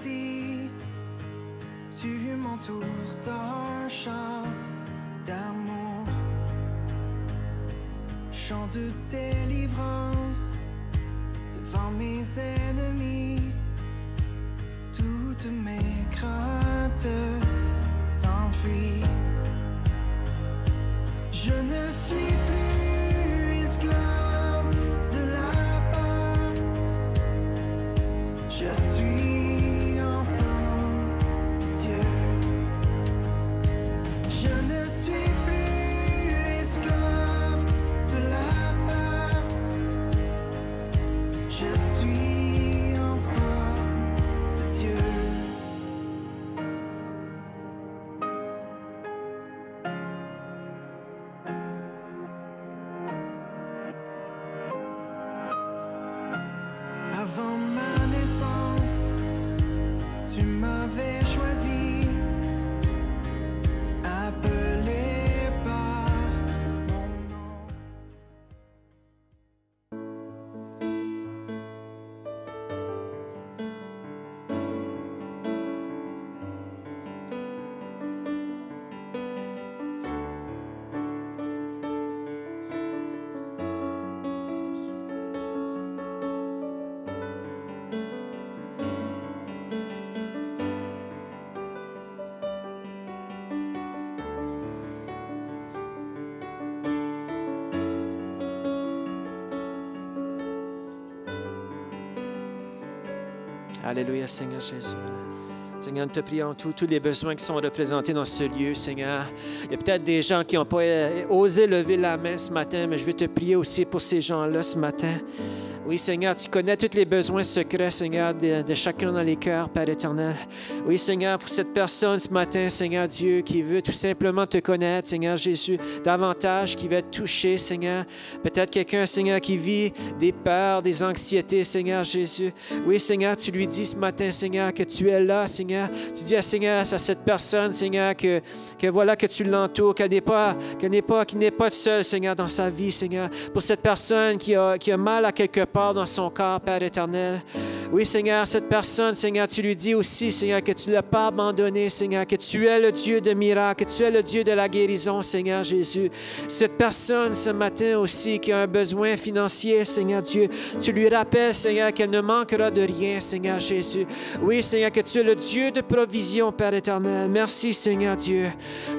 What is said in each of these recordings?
dit, tu m'entoures d'un chant d'amour, chant de délivrance devant mes ennemis. Toutes mes craintes s'enfuient. Je ne suis plus esclave de la peur. Je suis enfant de Dieu. Je ne suis plus esclave de la peur. Je suis enfant de Dieu. Avant ma naissance, tu m'avais choisi, appelé par mon nom. Alléluia, Seigneur Jésus. Seigneur, nous te prions tous les besoins qui sont représentés dans ce lieu, Seigneur. Il y a peut-être des gens qui n'ont pas osé lever la main ce matin, mais je veux te prier aussi pour ces gens-là ce matin. Oui, Seigneur, tu connais tous les besoins secrets, Seigneur, de chacun dans les cœurs, Père éternel. Oui, Seigneur, pour cette personne ce matin, Seigneur Dieu, qui veut tout simplement te connaître, Seigneur Jésus, davantage, qui veut être touché, Seigneur. Peut-être quelqu'un, Seigneur, qui vit des peurs, des anxiétés, Seigneur Jésus. Oui, Seigneur, tu lui dis ce matin, Seigneur, que tu es là, Seigneur. Tu dis à Seigneur, à cette personne, Seigneur, que voilà, que tu l'entoures, qu'il n'est pas seul, Seigneur, dans sa vie, Seigneur. Pour cette personne qui a mal à quelque part dans son corps, Père éternel. Oui, Seigneur, cette personne, Seigneur, tu lui dis aussi, Seigneur, que tu ne l'as pas abandonné, Seigneur, que tu es le Dieu de miracles, que tu es le Dieu de la guérison, Seigneur Jésus. Cette personne, ce matin aussi, qui a un besoin financier, Seigneur Dieu, tu lui rappelles, Seigneur, qu'elle ne manquera de rien, Seigneur Jésus. Oui, Seigneur, que tu es le Dieu de provision, Père éternel. Merci, Seigneur Dieu.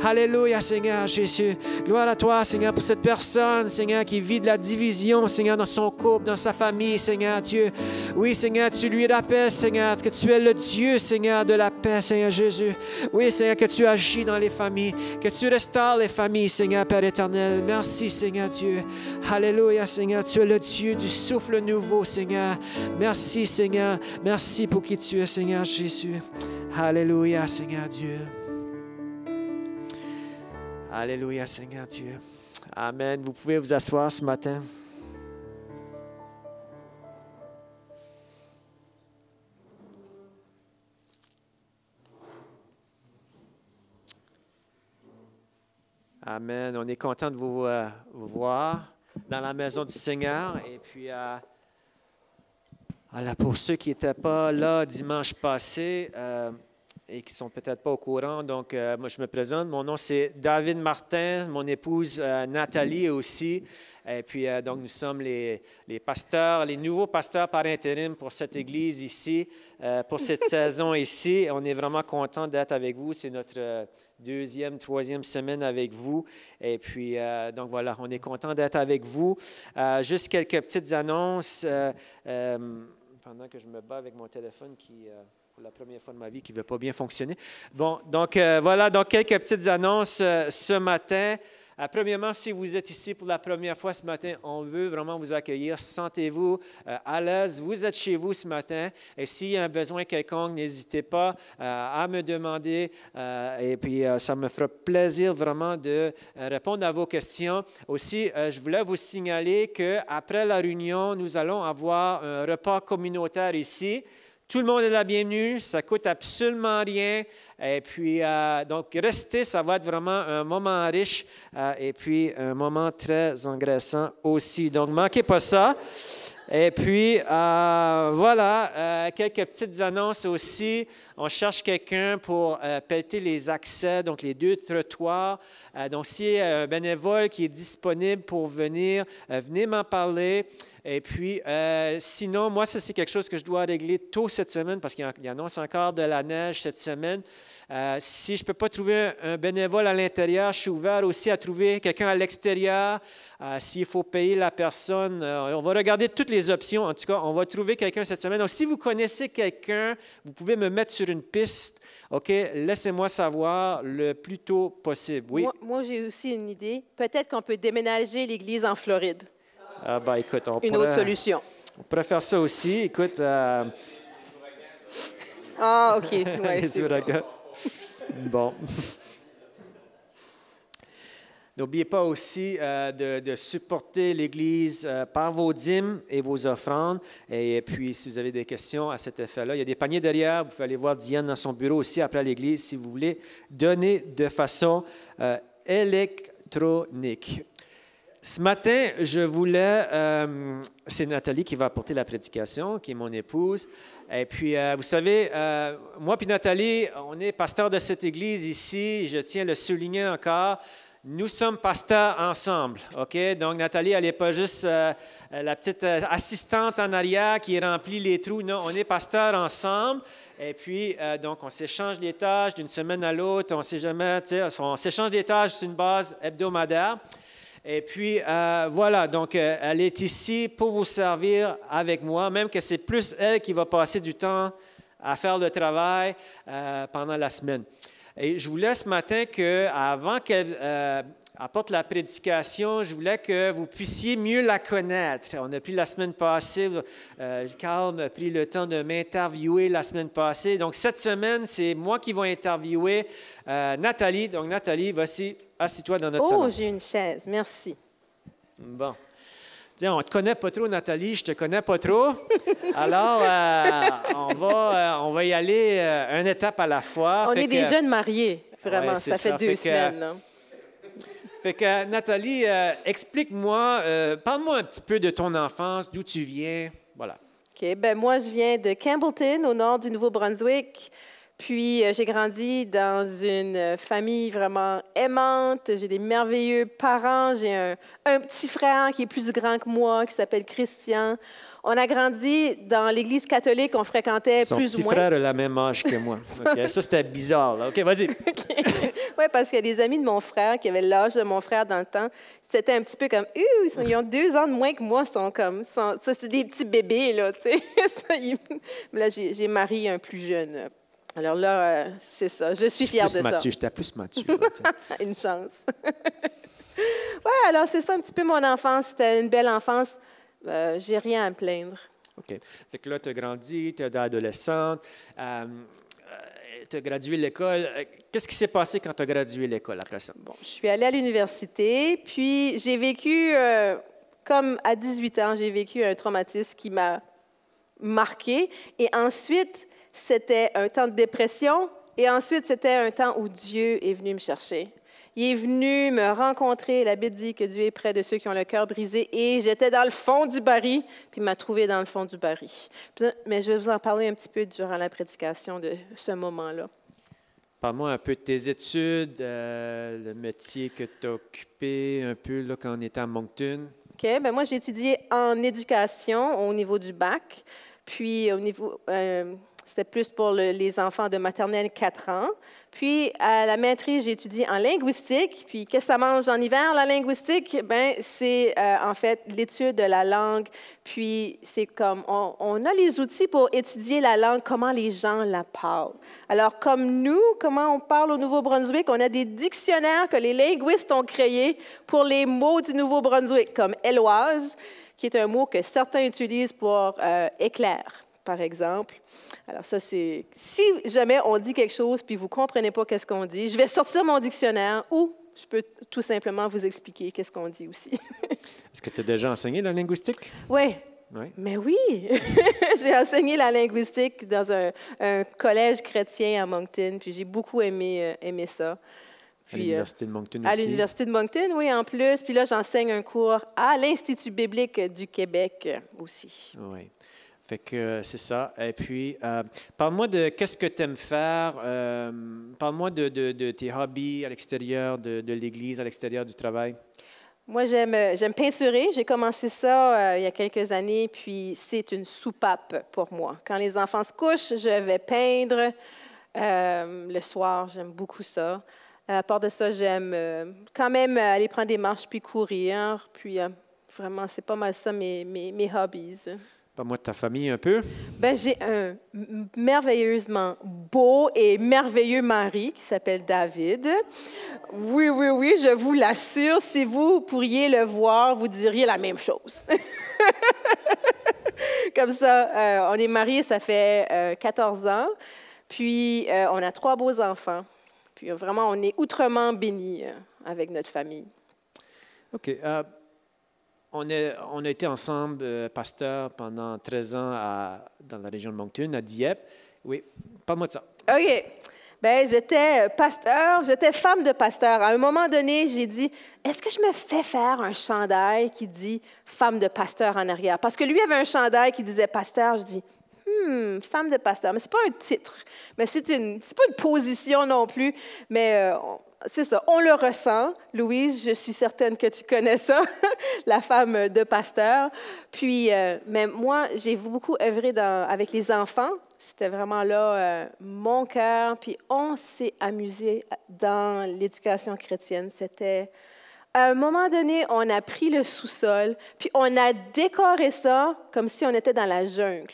Alléluia, Seigneur Jésus. Gloire à toi, Seigneur, pour cette personne, Seigneur, qui vit de la division, Seigneur, dans son couple, dans sa famille, Seigneur Dieu. Oui, Seigneur, tu lui rappelles, Seigneur, que tu es le Dieu, Seigneur, de la paix, Seigneur Jésus. Oui, Seigneur, que tu agis dans les familles, que tu restaures les familles, Seigneur, Père éternel. Merci, Seigneur Dieu. Alléluia, Seigneur, tu es le Dieu du souffle nouveau, Seigneur. Merci, Seigneur. Merci pour qui tu es, Seigneur Jésus. Alléluia, Seigneur Dieu. Alléluia, Seigneur Dieu. Amen. Vous pouvez vous asseoir ce matin. Amen. On est content de vous voir dans la maison du Seigneur. Et puis, pour ceux qui n'étaient pas là dimanche passé et qui ne sont peut-être pas au courant, donc moi je me présente. Mon nom c'est David Martin, mon épouse Nathalie aussi. Et puis, donc, nous sommes les pasteurs, les nouveaux pasteurs par intérim pour cette église ici, pour cette saison ici. On est vraiment contents d'être avec vous. C'est notre deuxième, troisième semaine avec vous. Et puis, donc voilà, on est contents d'être avec vous. Juste quelques petites annonces pendant que je me bats avec mon téléphone qui... pour la première fois de ma vie, qui ne veut pas bien fonctionner. Bon, donc voilà, donc quelques petites annonces ce matin. Premièrement, si vous êtes ici pour la première fois ce matin, on veut vraiment vous accueillir. Sentez-vous à l'aise. Vous êtes chez vous ce matin. Et s'il y a un besoin quelconque, n'hésitez pas à me demander. Et puis, ça me fera plaisir vraiment de répondre à vos questions. Aussi, je voulais vous signaler qu'après la réunion, nous allons avoir un repas communautaire ici. Tout le monde est la bienvenue, ça ne coûte absolument rien. Et puis, donc, restez, ça va être vraiment un moment riche et puis un moment très engraissant aussi. Donc, ne manquez pas ça. Et puis, voilà, quelques petites annonces aussi. On cherche quelqu'un pour pelleter les accès, donc les 2 trottoirs. Donc, s'il y a un bénévole qui est disponible pour venir, venez m'en parler. Et puis, sinon, moi, ça, c'est quelque chose que je dois régler tôt cette semaine parce qu'il annonce encore de la neige cette semaine. Si je ne peux pas trouver un bénévole à l'intérieur, je suis ouvert aussi à trouver quelqu'un à l'extérieur. S'il faut payer la personne, on va regarder toutes les options. En tout cas, on va trouver quelqu'un cette semaine. Donc, si vous connaissez quelqu'un, vous pouvez me mettre sur une piste. OK, laissez-moi savoir le plus tôt possible. Oui? Moi, j'ai aussi une idée. Peut-être qu'on peut déménager l'église en Floride. Ah, ben, écoute, Une autre solution. On pourrait faire ça aussi. Écoute. Ah, OK. Ouais, Les ouragans. Bon. N'oubliez pas aussi de supporter l'Église par vos dîmes et vos offrandes. Et puis, si vous avez des questions à cet effet-là, il y a des paniers derrière. Vous pouvez aller voir Diane dans son bureau aussi après l'Église si vous voulez donner de façon électronique. Ce matin, je voulais, c'est Nathalie qui va apporter la prédication, qui est mon épouse. Et puis, vous savez, moi et Nathalie, on est pasteurs de cette église ici. Je tiens à le souligner encore. Nous sommes pasteurs ensemble, OK? Donc, Nathalie, elle n'est pas juste la petite assistante en arrière qui remplit les trous. Non, on est pasteurs ensemble. Et puis, donc, on s'échange les tâches d'une semaine à l'autre. On ne sait jamais, tu sais, on s'échange des tâches sur une base hebdomadaire. Et puis, voilà, donc, elle est ici pour vous servir avec moi, même que c'est plus elle qui va passer du temps à faire le travail pendant la semaine. Et je voulais ce matin qu'avant qu'elle apporte la prédication, je voulais que vous puissiez mieux la connaître. On a pris la semaine passée, Carl a pris le temps de m'interviewer la semaine passée. Donc, cette semaine, c'est moi qui vais interviewer Nathalie. Donc, Nathalie, voici. Assis-toi dans notre salon. Oh, j'ai une chaise. Merci. Bon. Tiens, on ne te connaît pas trop, Nathalie. Je ne te connais pas trop. Alors, on va y aller une étape à la fois. On est des jeunes mariés, vraiment. Ouais, ça fait 2 semaines. Là. Fait que, Nathalie, explique-moi, parle-moi un petit peu de ton enfance, d'où tu viens. Voilà. OK. Ben moi, je viens de Campbellton, au nord du Nouveau-Brunswick. Puis, j'ai grandi dans une famille vraiment aimante. J'ai des merveilleux parents. J'ai un petit frère qui est plus grand que moi, qui s'appelle Christian. On a grandi dans l'Église catholique. On fréquentait Son plus petit ou moins. frère a la même âge que moi. Okay. Ça, c'était bizarre. Là. OK, vas-y. Oui, parce que les amis de mon frère, qui avaient l'âge de mon frère dans le temps, c'était un petit peu comme, ils ont 2 ans de moins que moi, ça, c'était des petits bébés, là, tu sais. Là, j'ai marié un plus jeune. Alors là, c'est ça. Je suis fière de ça. J'étais plus mature. Une chance. Oui, alors c'est ça un petit peu mon enfance. C'était une belle enfance. J'ai rien à me plaindre. OK. Fait que là, tu as grandi, tu es adolescente, tu as gradué l'école. Qu'est-ce qui s'est passé quand tu as gradué l'école après ça? Bon, je suis allée à l'université, puis j'ai vécu, comme à 18 ans, j'ai vécu un traumatisme qui m'a marqué. Et ensuite, c'était un temps de dépression. Et ensuite, c'était un temps où Dieu est venu me chercher. Il est venu me rencontrer. La Bible dit que Dieu est près de ceux qui ont le cœur brisé. Et j'étais dans le fond du baril, puis il m'a trouvé dans le fond du baril. Mais je vais vous en parler un petit peu durant la prédication de ce moment-là. Parle-moi un peu de tes études, le métier que tu as occupé un peu là, quand on était à Moncton. OK. Bien, moi, j'ai étudié en éducation au niveau du bac. Puis, au niveau... c'était plus pour les enfants de maternelle 4 ans. Puis, à la maîtrise, j'ai étudié en linguistique. Puis, qu'est-ce que ça mange en hiver, la linguistique? Bien, c'est en fait l'étude de la langue. Puis, c'est comme, on a les outils pour étudier la langue, comment les gens la parlent. Alors, comme nous, comment on parle au Nouveau-Brunswick, on a des dictionnaires que les linguistes ont créés pour les mots du Nouveau-Brunswick, comme « éloise », qui est un mot que certains utilisent pour « éclair », par exemple. Alors ça, c'est... Si jamais on dit quelque chose puis vous ne comprenez pas qu'est-ce qu'on dit, je vais sortir mon dictionnaire ou je peux tout simplement vous expliquer qu'est-ce qu'on dit aussi. Est-ce que tu as déjà enseigné la linguistique? Oui. Oui. Mais oui! J'ai enseigné la linguistique dans un collège chrétien à Moncton, puis j'ai beaucoup aimé ça. À Puis, l'Université de Moncton à aussi. l'Université de Moncton, oui, en plus. Puis là, j'enseigne un cours à l'Institut biblique du Québec aussi. Oui. Fait que c'est ça. Et puis, parle-moi de qu'est-ce que tu aimes faire. Parle-moi de tes hobbies à l'extérieur de l'Église, à l'extérieur du travail. Moi, j'aime peinturer. J'ai commencé ça il y a quelques années, puis c'est une soupape pour moi. Quand les enfants se couchent, je vais peindre. Le soir, j'aime beaucoup ça. À part de ça, j'aime quand même aller prendre des marches puis courir. Puis vraiment, c'est pas mal ça mes hobbies. Parle-moi de ta famille un peu. Ben, j'ai un merveilleusement beau et merveilleux mari qui s'appelle David. Oui, oui, oui, je vous l'assure, si vous pourriez le voir, vous diriez la même chose. Comme ça, on est mariés, ça fait 14 ans. Puis, on a 3 beaux enfants. Puis, vraiment, on est outrement bénis avec notre famille. OK. On a été ensemble, pasteur, pendant 13 ans dans la région de Moncton, à Dieppe. Oui, parle-moi de ça. OK. Bien, j'étais pasteur, j'étais femme de pasteur. À un moment donné, j'ai dit, est-ce que je me fais faire un chandail qui dit femme de pasteur en arrière? Parce que lui avait un chandail qui disait pasteur. Je dis, femme de pasteur. Mais ce n'est pas un titre, mais c'est pas une position non plus. Mais c'est ça, on le ressent. Louise, je suis certaine que tu connais ça, la femme de pasteur. Puis, mais moi, j'ai beaucoup œuvré avec les enfants. C'était vraiment là mon cœur. Puis, on s'est amusé dans l'éducation chrétienne. C'était... À un moment donné, on a pris le sous-sol, puis on a décoré ça comme si on était dans la jungle.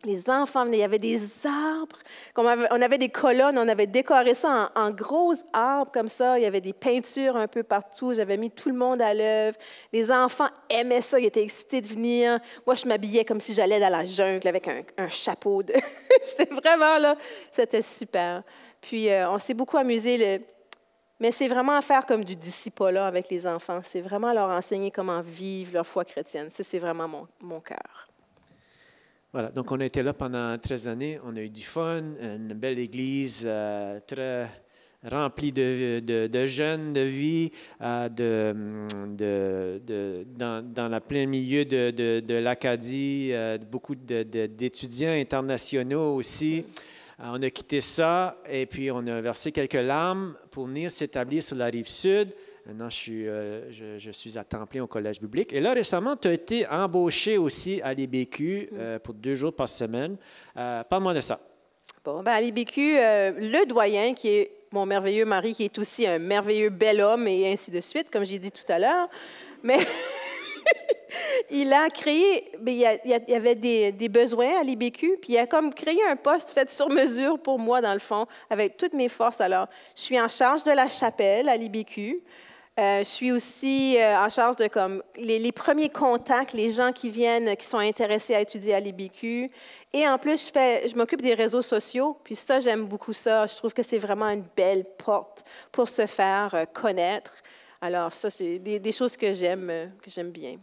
Les enfants venaient, il y avait des arbres, on avait des colonnes, on avait décoré ça en gros arbres comme ça, il y avait des peintures un peu partout, j'avais mis tout le monde à l'œuvre. Les enfants aimaient ça, ils étaient excités de venir. Moi, je m'habillais comme si j'allais dans la jungle avec un chapeau. J'étais vraiment là, c'était super. Puis, on s'est beaucoup amusé. Mais c'est vraiment à faire comme du discipolat avec les enfants. C'est vraiment leur enseigner comment vivre leur foi chrétienne. Ça, c'est vraiment mon cœur. Voilà, donc on a été là pendant 13 années, on a eu du fun, une belle église très remplie de jeunes, de vie, dans la plein milieu de l'Acadie, beaucoup d'étudiants internationaux aussi. On a quitté ça et puis on a versé quelques larmes pour venir s'établir sur la rive sud. Maintenant, je suis à temps plein au collège biblique. Et là, récemment, tu as été embauché aussi à l'IBQ pour 2 jours par semaine. Parle-moi de ça. Bon, ben à l'IBQ, le doyen, qui est mon merveilleux mari, qui est aussi un merveilleux bel homme, et ainsi de suite, comme j'ai dit tout à l'heure, mais il a créé, il y avait des besoins à l'IBQ, puis il a comme créé un poste fait sur mesure pour moi, dans le fond, avec toutes mes forces. Alors, je suis en charge de la chapelle à l'IBQ. Je suis aussi en charge de comme, les premiers contacts, les gens qui viennent, qui sont intéressés à étudier à l'IBQ. Et en plus, je m'occupe des réseaux sociaux. Puis ça, j'aime beaucoup ça. Je trouve que c'est vraiment une belle porte pour se faire connaître. Alors ça, c'est des choses que j'aime bien.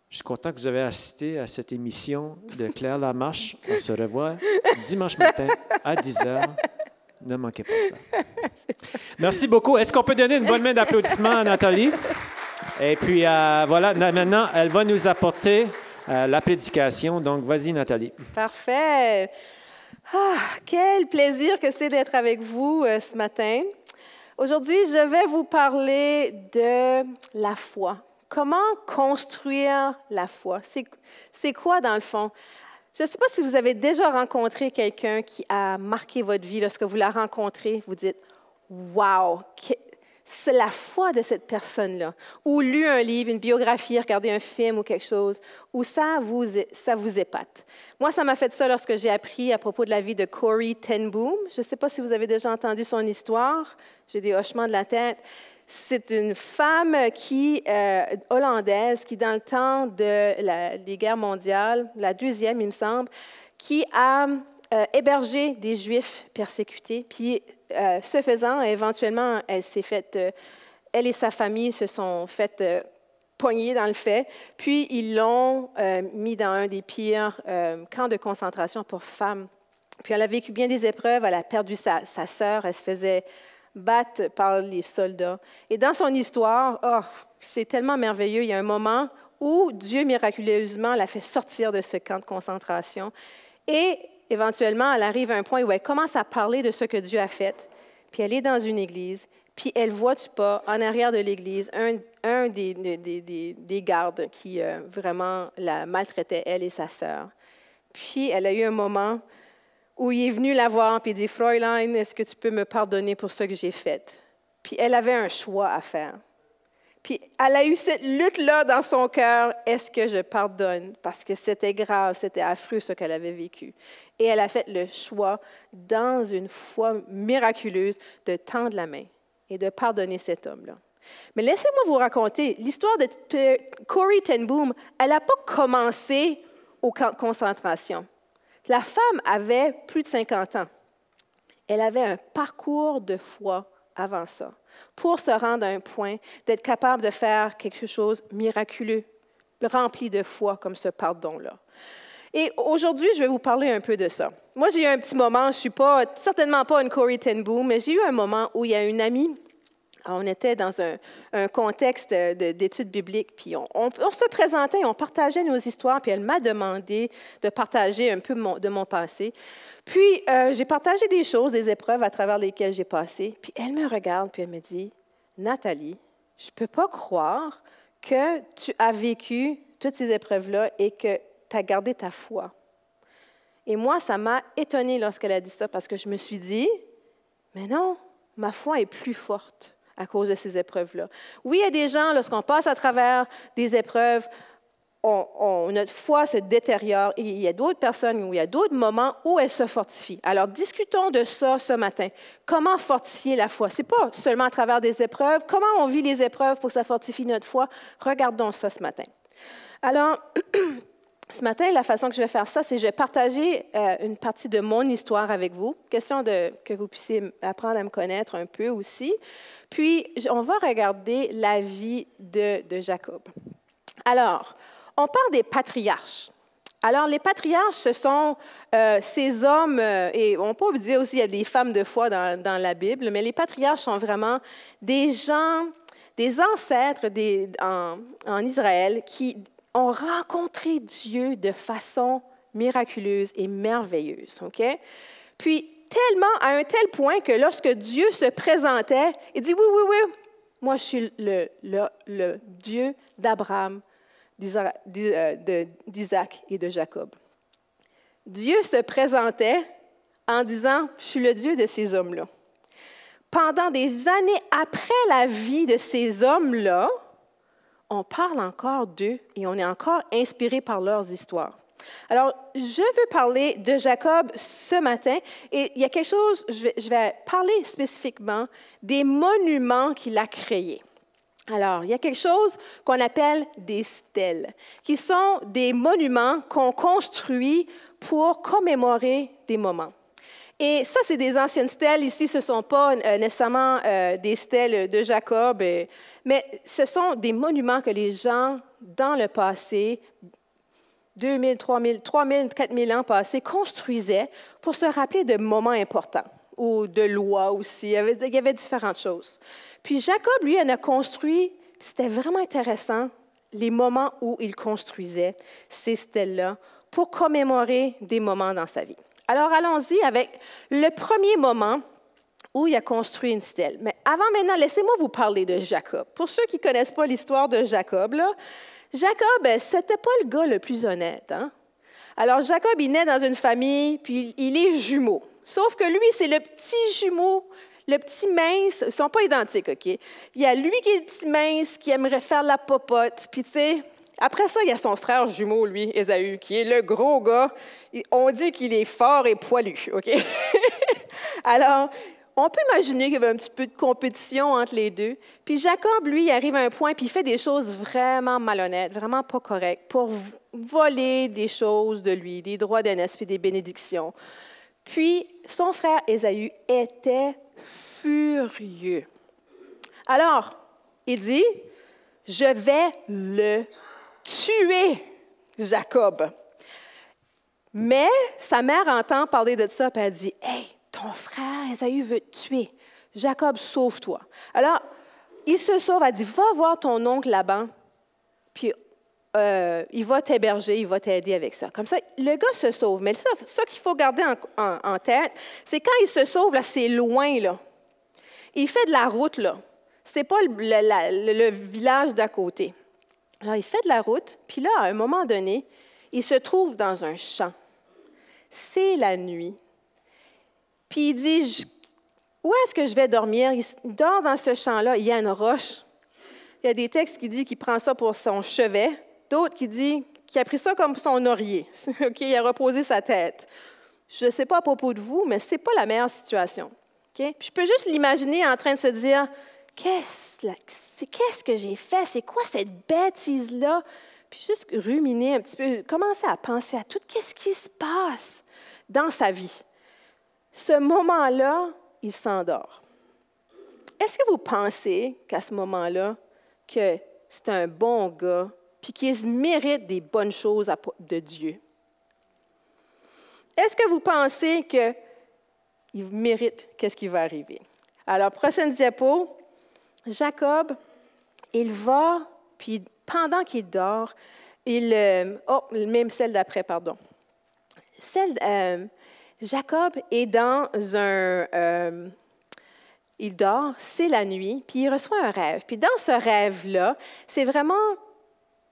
Je suis content que vous avez assisté à cette émission de Claire Lamarche. On se revoit dimanche matin à 10h. Ne manquez pas ça. Merci beaucoup. Est-ce qu'on peut donner une bonne main d'applaudissement à Nathalie? Et puis, voilà, maintenant, elle va nous apporter la prédication. Donc, vas-y, Nathalie. Parfait. Quel plaisir que c'est d'être avec vous ce matin. Aujourd'hui, je vais vous parler de la foi. Comment construire la foi? C'est quoi, dans le fond? Je ne sais pas si vous avez déjà rencontré quelqu'un qui a marqué votre vie. Lorsque vous la rencontrez, vous dites « Wow! C'est la foi de cette personne-là. » Ou lu un livre, une biographie, regardé un film ou quelque chose, où ça vous épate. Moi, ça m'a fait ça lorsque j'ai appris à propos de la vie de Corrie ten Boom. Je ne sais pas si vous avez déjà entendu son histoire. J'ai des hochements de la tête. C'est une femme hollandaise qui, dans le temps des guerres mondiales, la deuxième, il me semble, qui a hébergé des Juifs persécutés. Puis, ce faisant, éventuellement, elle et sa famille se sont faites pogner dans le fait. Puis, ils l'ont mis dans un des pires camps de concentration pour femmes. Puis, elle a vécu bien des épreuves. Elle a perdu sa sœur. Elle se faisait battre par les soldats. Et dans son histoire, oh, c'est tellement merveilleux. Il y a un moment où Dieu, miraculeusement, la fait sortir de ce camp de concentration. Et éventuellement, elle arrive à un point où elle commence à parler de ce que Dieu a fait. Puis elle est dans une église, puis elle voit du pas, en arrière de l'église, un des gardes qui vraiment la maltraitait, elle et sa sœur. Puis elle a eu un moment où il est venu la voir, puis il dit « Fräulein, est-ce que tu peux me pardonner pour ce que j'ai fait? » Puis elle avait un choix à faire. Puis elle a eu cette lutte-là dans son cœur, est-ce que je pardonne? Parce que c'était grave, c'était affreux ce qu'elle avait vécu. Et elle a fait le choix, dans une foi miraculeuse, de tendre la main et de pardonner cet homme-là. Mais laissez-moi vous raconter, l'histoire de Corrie ten Boom, elle n'a pas commencé au camp de concentration. La femme avait plus de 50 ans. Elle avait un parcours de foi avant ça, pour se rendre à un point d'être capable de faire quelque chose de miraculeux, rempli de foi comme ce pardon-là. Et aujourd'hui, je vais vous parler un peu de ça. Moi, j'ai eu un petit moment, je ne suis certainement pas une Corrie ten Boom, mais j'ai eu un moment où il y a une amie. On était dans un contexte d'études bibliques, puis on se présentait, on partageait nos histoires, puis elle m'a demandé de partager un peu de mon passé. Puis, j'ai partagé des choses, des épreuves à travers lesquelles j'ai passé, puis elle me regarde, puis elle me dit, « Nathalie, je ne peux pas croire que tu as vécu toutes ces épreuves-là et que tu as gardé ta foi. » Et moi, ça m'a étonnée lorsqu'elle a dit ça, parce que je me suis dit, « Mais non, ma foi est plus forte. » À cause de ces épreuves-là. Oui, il y a des gens, lorsqu'on passe à travers des épreuves, notre foi se détériore et il y a d'autres personnes où il y a d'autres moments où elle se fortifie. Alors, discutons de ça ce matin. Comment fortifier la foi? Ce n'est pas seulement à travers des épreuves. Comment on vit les épreuves pour que ça fortifie notre foi? Regardons ça ce matin. Alors, ce matin, la façon que je vais faire ça, c'est que je vais partager une partie de mon histoire avec vous. Question que vous puissiez apprendre à me connaître un peu aussi. Puis, on va regarder la vie de Jacob. Alors, on parle des patriarches. Alors, les patriarches, ce sont ces hommes, et on peut dire aussi qu'il y a des femmes de foi dans la Bible, mais les patriarches sont vraiment des gens, des ancêtres en Israël qui ont rencontré Dieu de façon miraculeuse et merveilleuse. OK? Puis, à un tel point que lorsque Dieu se présentait, il dit, oui, moi je suis le Dieu d'Abraham, d'Isaac et de Jacob. Dieu se présentait en disant, je suis le Dieu de ces hommes-là. Pendant des années après la vie de ces hommes-là, on parle encore d'eux et on est encore inspiré par leurs histoires. Alors, je veux parler de Jacob ce matin et il y a quelque chose, je vais parler spécifiquement des monuments qu'il a créés. Alors, il y a quelque chose qu'on appelle des stèles, qui sont des monuments qu'on construit pour commémorer des moments. Et ça, c'est des anciennes stèles. Ici, ce ne sont pas nécessairement des stèles de Jacob, mais ce sont des monuments que les gens, dans le passé, 2000, 3000, 4000 ans passés, construisaient pour se rappeler de moments importants, ou de lois aussi. Il y avait différentes choses. Puis Jacob, lui, en a construit, c'était vraiment intéressant, les moments où il construisait ces stèles-là pour commémorer des moments dans sa vie. Alors, allons-y avec le premier moment où il a construit une stèle. Mais avant maintenant, laissez-moi vous parler de Jacob. Pour ceux qui ne connaissent pas l'histoire de Jacob, là, Jacob, c'était pas le gars le plus honnête. Hein? Alors, Jacob, il naît dans une famille, puis il est jumeau. Sauf que lui, c'est le petit jumeau, le petit mince. Ils ne sont pas identiques, OK? Il y a lui qui est le petit mince, qui aimerait faire la popote. Puis, tu sais, après ça, il y a son frère jumeau, lui, Ésaü, qui est le gros gars. On dit qu'il est fort et poilu, OK? Alors, on peut imaginer qu'il y avait un petit peu de compétition entre les deux. Puis Jacob, lui, il arrive à un point, puis il fait des choses vraiment malhonnêtes, vraiment pas correctes, pour voler des choses de lui, des droits d'aînesse puis des bénédictions. Puis son frère Ésaü était furieux. Alors, il dit, « Je vais le tuer, Jacob. » Mais sa mère entend parler de ça, puis elle dit, « Hey, ton frère Ésaü veut te tuer. Jacob, sauve-toi. Alors, il se sauve, elle dit, va voir ton oncle Laban, puis il va t'héberger, il va t'aider avec ça. Comme ça, le gars se sauve. Mais ça qu'il faut garder en tête, c'est quand il se sauve, là, c'est loin, là. Il fait de la route, là. C'est pas le village d'à côté. Alors, il fait de la route, puis là, à un moment donné, il se trouve dans un champ. C'est la nuit. Puis il dit, où est-ce que je vais dormir? Il dort dans ce champ-là, il y a une roche. Il y a des textes qui disent qu'il prend ça pour son chevet, d'autres qui disent qu'il a pris ça comme son oreiller. Okay? Il a reposé sa tête. Je ne sais pas à propos de vous, mais ce n'est pas la meilleure situation. Okay? Puis je peux juste l'imaginer en train de se dire, qu'est-ce que j'ai fait? C'est quoi cette bêtise-là? Puis juste ruminer un petit peu, commencer à penser à tout ce qui se passe dans sa vie. Ce moment-là, il s'endort. Est-ce que vous pensez qu'à ce moment-là, que c'est un bon gars, puis qu'il mérite des bonnes choses de Dieu? Est-ce que vous pensez qu'il mérite qu'est-ce qui va arriver? Alors, prochaine diapo, Jacob, il va, puis pendant qu'il dort, même celle d'après, pardon. Jacob est dans il dort, c'est la nuit, puis il reçoit un rêve. Puis dans ce rêve-là, c'est vraiment,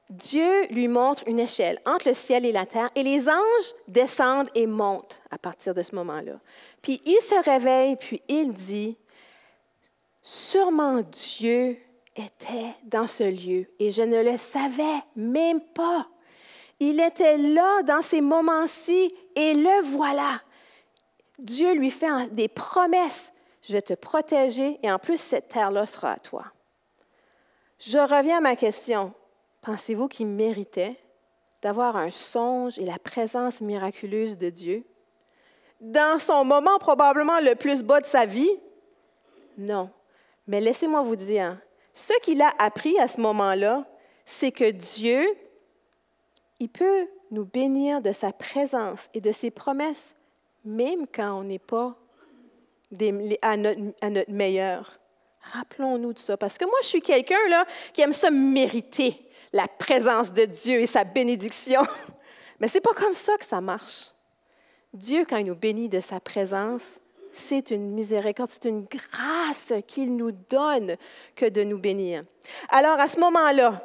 Dieu lui montre une échelle entre le ciel et la terre, et les anges descendent et montent à partir de ce moment-là. Puis il se réveille, puis il dit, sûrement Dieu était dans ce lieu, et je ne le savais même pas. Il était là dans ces moments-ci, et le voilà. Dieu lui fait des promesses. Je vais te protéger et en plus, cette terre-là sera à toi. Je reviens à ma question. Pensez-vous qu'il méritait d'avoir un songe et la présence miraculeuse de Dieu? Dans son moment probablement le plus bas de sa vie? Non. Mais laissez-moi vous dire, ce qu'il a appris à ce moment-là, c'est que Dieu, il peut nous bénir de sa présence et de ses promesses, même quand on n'est pas à notre meilleur. Rappelons-nous de ça, parce que moi, je suis quelqu'un là qui aime ça mériter la présence de Dieu et sa bénédiction. Mais ce n'est pas comme ça que ça marche. Dieu, quand il nous bénit de sa présence, c'est une miséricorde, c'est une grâce qu'il nous donne que de nous bénir. Alors, à ce moment-là,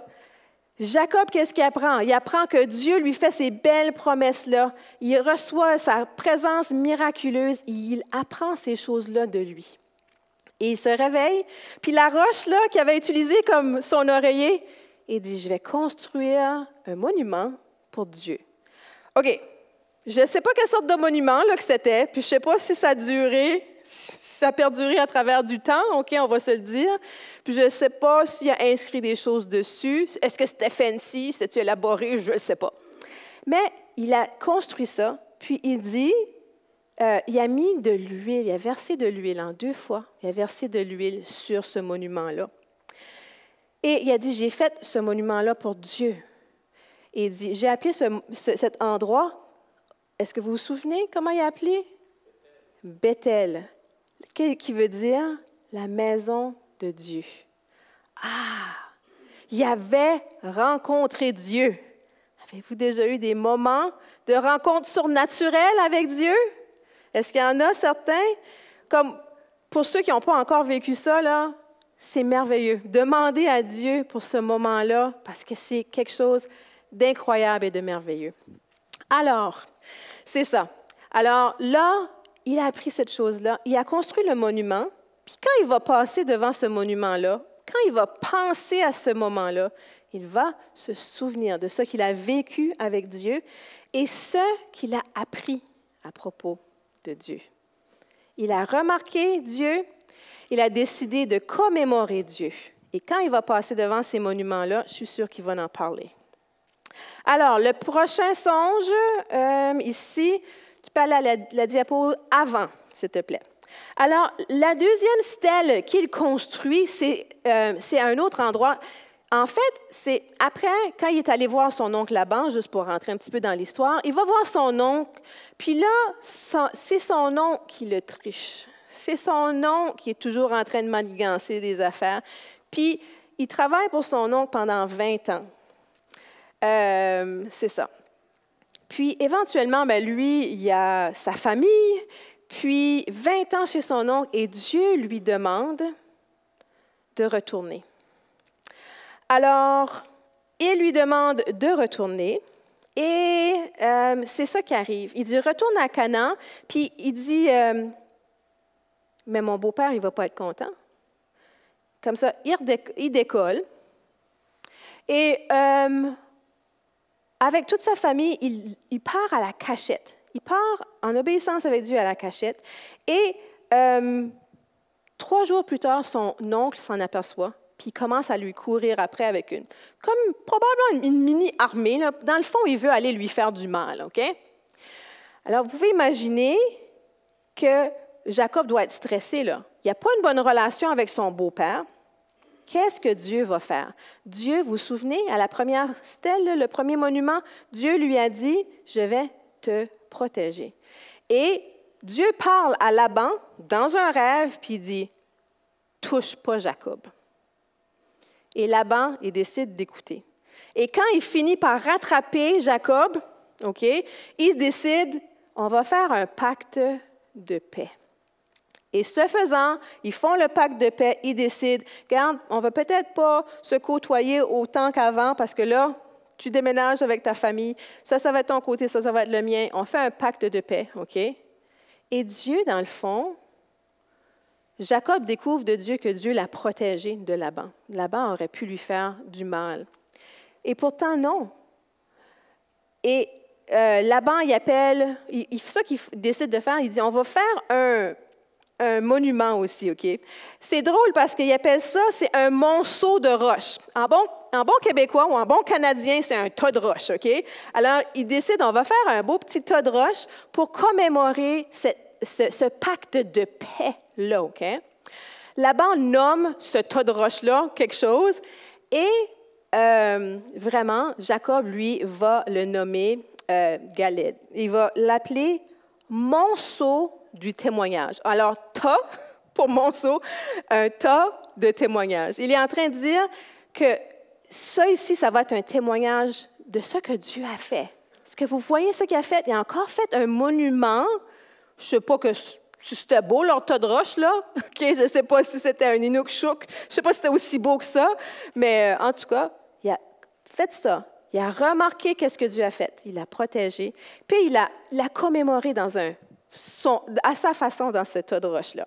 Jacob, qu'est-ce qu'il apprend? Il apprend que Dieu lui fait ces belles promesses-là. Il reçoit sa présence miraculeuse et il apprend ces choses-là de lui. Et il se réveille, puis la roche là, qu'il avait utilisée comme son oreiller, il dit, je vais construire un monument pour Dieu. OK, je ne sais pas quelle sorte de monument là, que c'était, puis je ne sais pas si ça a duré, si ça a perduré à travers du temps, OK, on va se le dire. Puis je ne sais pas s'il a inscrit des choses dessus. Est-ce que c'était fancy, c'était élaboré, je ne sais pas. Mais il a construit ça, puis il dit, il a mis de l'huile, il a versé de l'huile en 2 fois, il a versé de l'huile sur ce monument-là. Et il a dit, j'ai fait ce monument-là pour Dieu. Et il dit, j'ai appelé cet endroit, est-ce que vous vous souvenez comment il a appelé? Bethel, qui veut dire la maison de Dieu. Ah! Il avait rencontré Dieu. Avez-vous déjà eu des moments de rencontre surnaturelle avec Dieu? Est-ce qu'il y en a certains? Comme pour ceux qui n'ont pas encore vécu ça, là, c'est merveilleux. Demandez à Dieu pour ce moment-là, parce que c'est quelque chose d'incroyable et de merveilleux. Alors, c'est ça. Alors là, il a appris cette chose-là. Il a construit le monument. Puis quand il va passer devant ce monument-là, quand il va penser à ce moment-là, il va se souvenir de ce qu'il a vécu avec Dieu et ce qu'il a appris à propos de Dieu. Il a remarqué Dieu, il a décidé de commémorer Dieu. Et quand il va passer devant ces monuments-là, je suis sûre qu'il va en parler. Alors, le prochain songe, ici, tu peux aller à la diapo avant, s'il te plaît. Alors, la deuxième stèle qu'il construit, c'est à un autre endroit. En fait, c'est après, quand il est allé voir son oncle Laban, juste pour rentrer un petit peu dans l'histoire, il va voir son oncle, puis là, c'est son oncle qui le triche. c'est son oncle qui est toujours en train de manigancer des affaires. Puis, il travaille pour son oncle pendant 20 ans. C'est ça. Puis, éventuellement, ben, lui, il a sa famille, puis 20 ans chez son oncle, et Dieu lui demande de retourner. Alors, il lui demande de retourner, et c'est ça qui arrive. Il dit, retourne à Canaan, puis il dit, mais mon beau-père, il ne va pas être content. Comme ça, il décolle, et avec toute sa famille, il part à la cachette. Il part en obéissance avec Dieu à la cachette. Et 3 jours plus tard, son oncle s'en aperçoit, puis il commence à lui courir après avec comme probablement une mini-armée. Là. Dans le fond, il veut aller lui faire du mal, OK? Alors, vous pouvez imaginer que Jacob doit être stressé, là. Il n'a pas une bonne relation avec son beau-père. Qu'est-ce que Dieu va faire? Dieu, vous vous souvenez, à la première stèle, le premier monument, Dieu lui a dit, « Je vais te protéger. » Et Dieu parle à Laban dans un rêve, puis il dit, « Touche pas Jacob. » Et Laban, il décide d'écouter. Et quand il finit par rattraper Jacob, OK, il décide, « On va faire un pacte de paix. » Et ce faisant, ils font le pacte de paix, ils décident, regarde, on ne va peut-être pas se côtoyer autant qu'avant parce que là, tu déménages avec ta famille, ça va être ton côté, ça va être le mien. On fait un pacte de paix, OK? Et Dieu, dans le fond, Jacob découvre de Dieu que Dieu l'a protégé de Laban. Laban aurait pu lui faire du mal. Et pourtant, non. Et Laban, il appelle, ça qu'il décide de faire, il dit, on va faire un monument aussi, OK? C'est drôle parce qu'il appelle ça, c'est un monceau de roche. En bon québécois ou en bon canadien, c'est un tas de roches, OK? Alors, il décide, on va faire un beau petit tas de roches pour commémorer ce pacte de paix-là, OK? Laban nomme ce tas de roches-là quelque chose et vraiment, Jacob, lui, va le nommer Galed. Il va l'appeler monceau du témoignage. Alors, tas, pour monceau, un tas de témoignages. Il est en train de dire que ça ici, ça va être un témoignage de ce que Dieu a fait. Est-ce que vous voyez ce qu'il a fait? Il a encore fait un monument. Je ne sais pas si c'était beau, leur tas de roches, là. Okay, je ne sais pas si c'était un Inukshuk. Je ne sais pas si c'était aussi beau que ça. Mais en tout cas, il a fait ça. Il a remarqué qu'est-ce que Dieu a fait. Il l'a protégé. Puis, il l'a commémoré à sa façon dans ce tas de roches-là.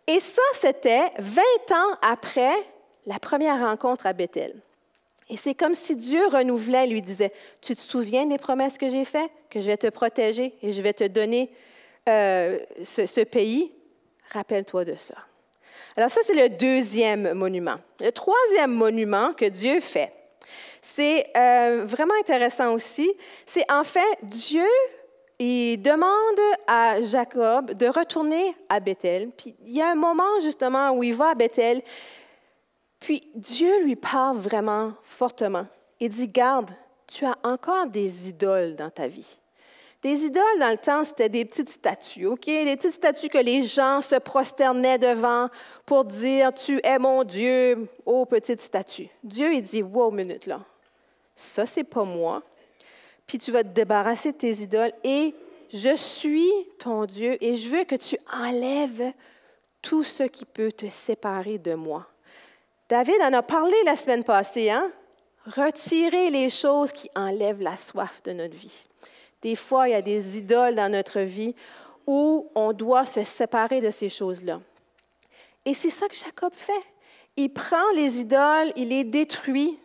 Et ça, c'était 20 ans après la première rencontre à Bethel. Et c'est comme si Dieu renouvelait, lui disait, « Tu te souviens des promesses que j'ai faites, que je vais te protéger et je vais te donner ce pays? Rappelle-toi de ça. » Alors ça, c'est le deuxième monument. Le troisième monument que Dieu fait, c'est vraiment intéressant aussi. C'est en fait, Dieu, il demande à Jacob de retourner à Bethel. Puis il y a un moment justement où il va à Bethel, puis Dieu lui parle vraiment fortement. Il dit, garde, tu as encore des idoles dans ta vie. Des idoles, dans le temps, c'était des petites statues, OK? Des petites statues que les gens se prosternaient devant pour dire, tu es mon Dieu, ô petite statue. Dieu, il dit, wow, minute là, ça, c'est pas moi. Puis tu vas te débarrasser de tes idoles et je suis ton Dieu et je veux que tu enlèves tout ce qui peut te séparer de moi. David en a parlé la semaine passée, hein? Retirer les choses qui enlèvent la soif de notre vie. Des fois, il y a des idoles dans notre vie où on doit se séparer de ces choses-là. Et c'est ça que Jacob fait. Il prend les idoles, il les détruit.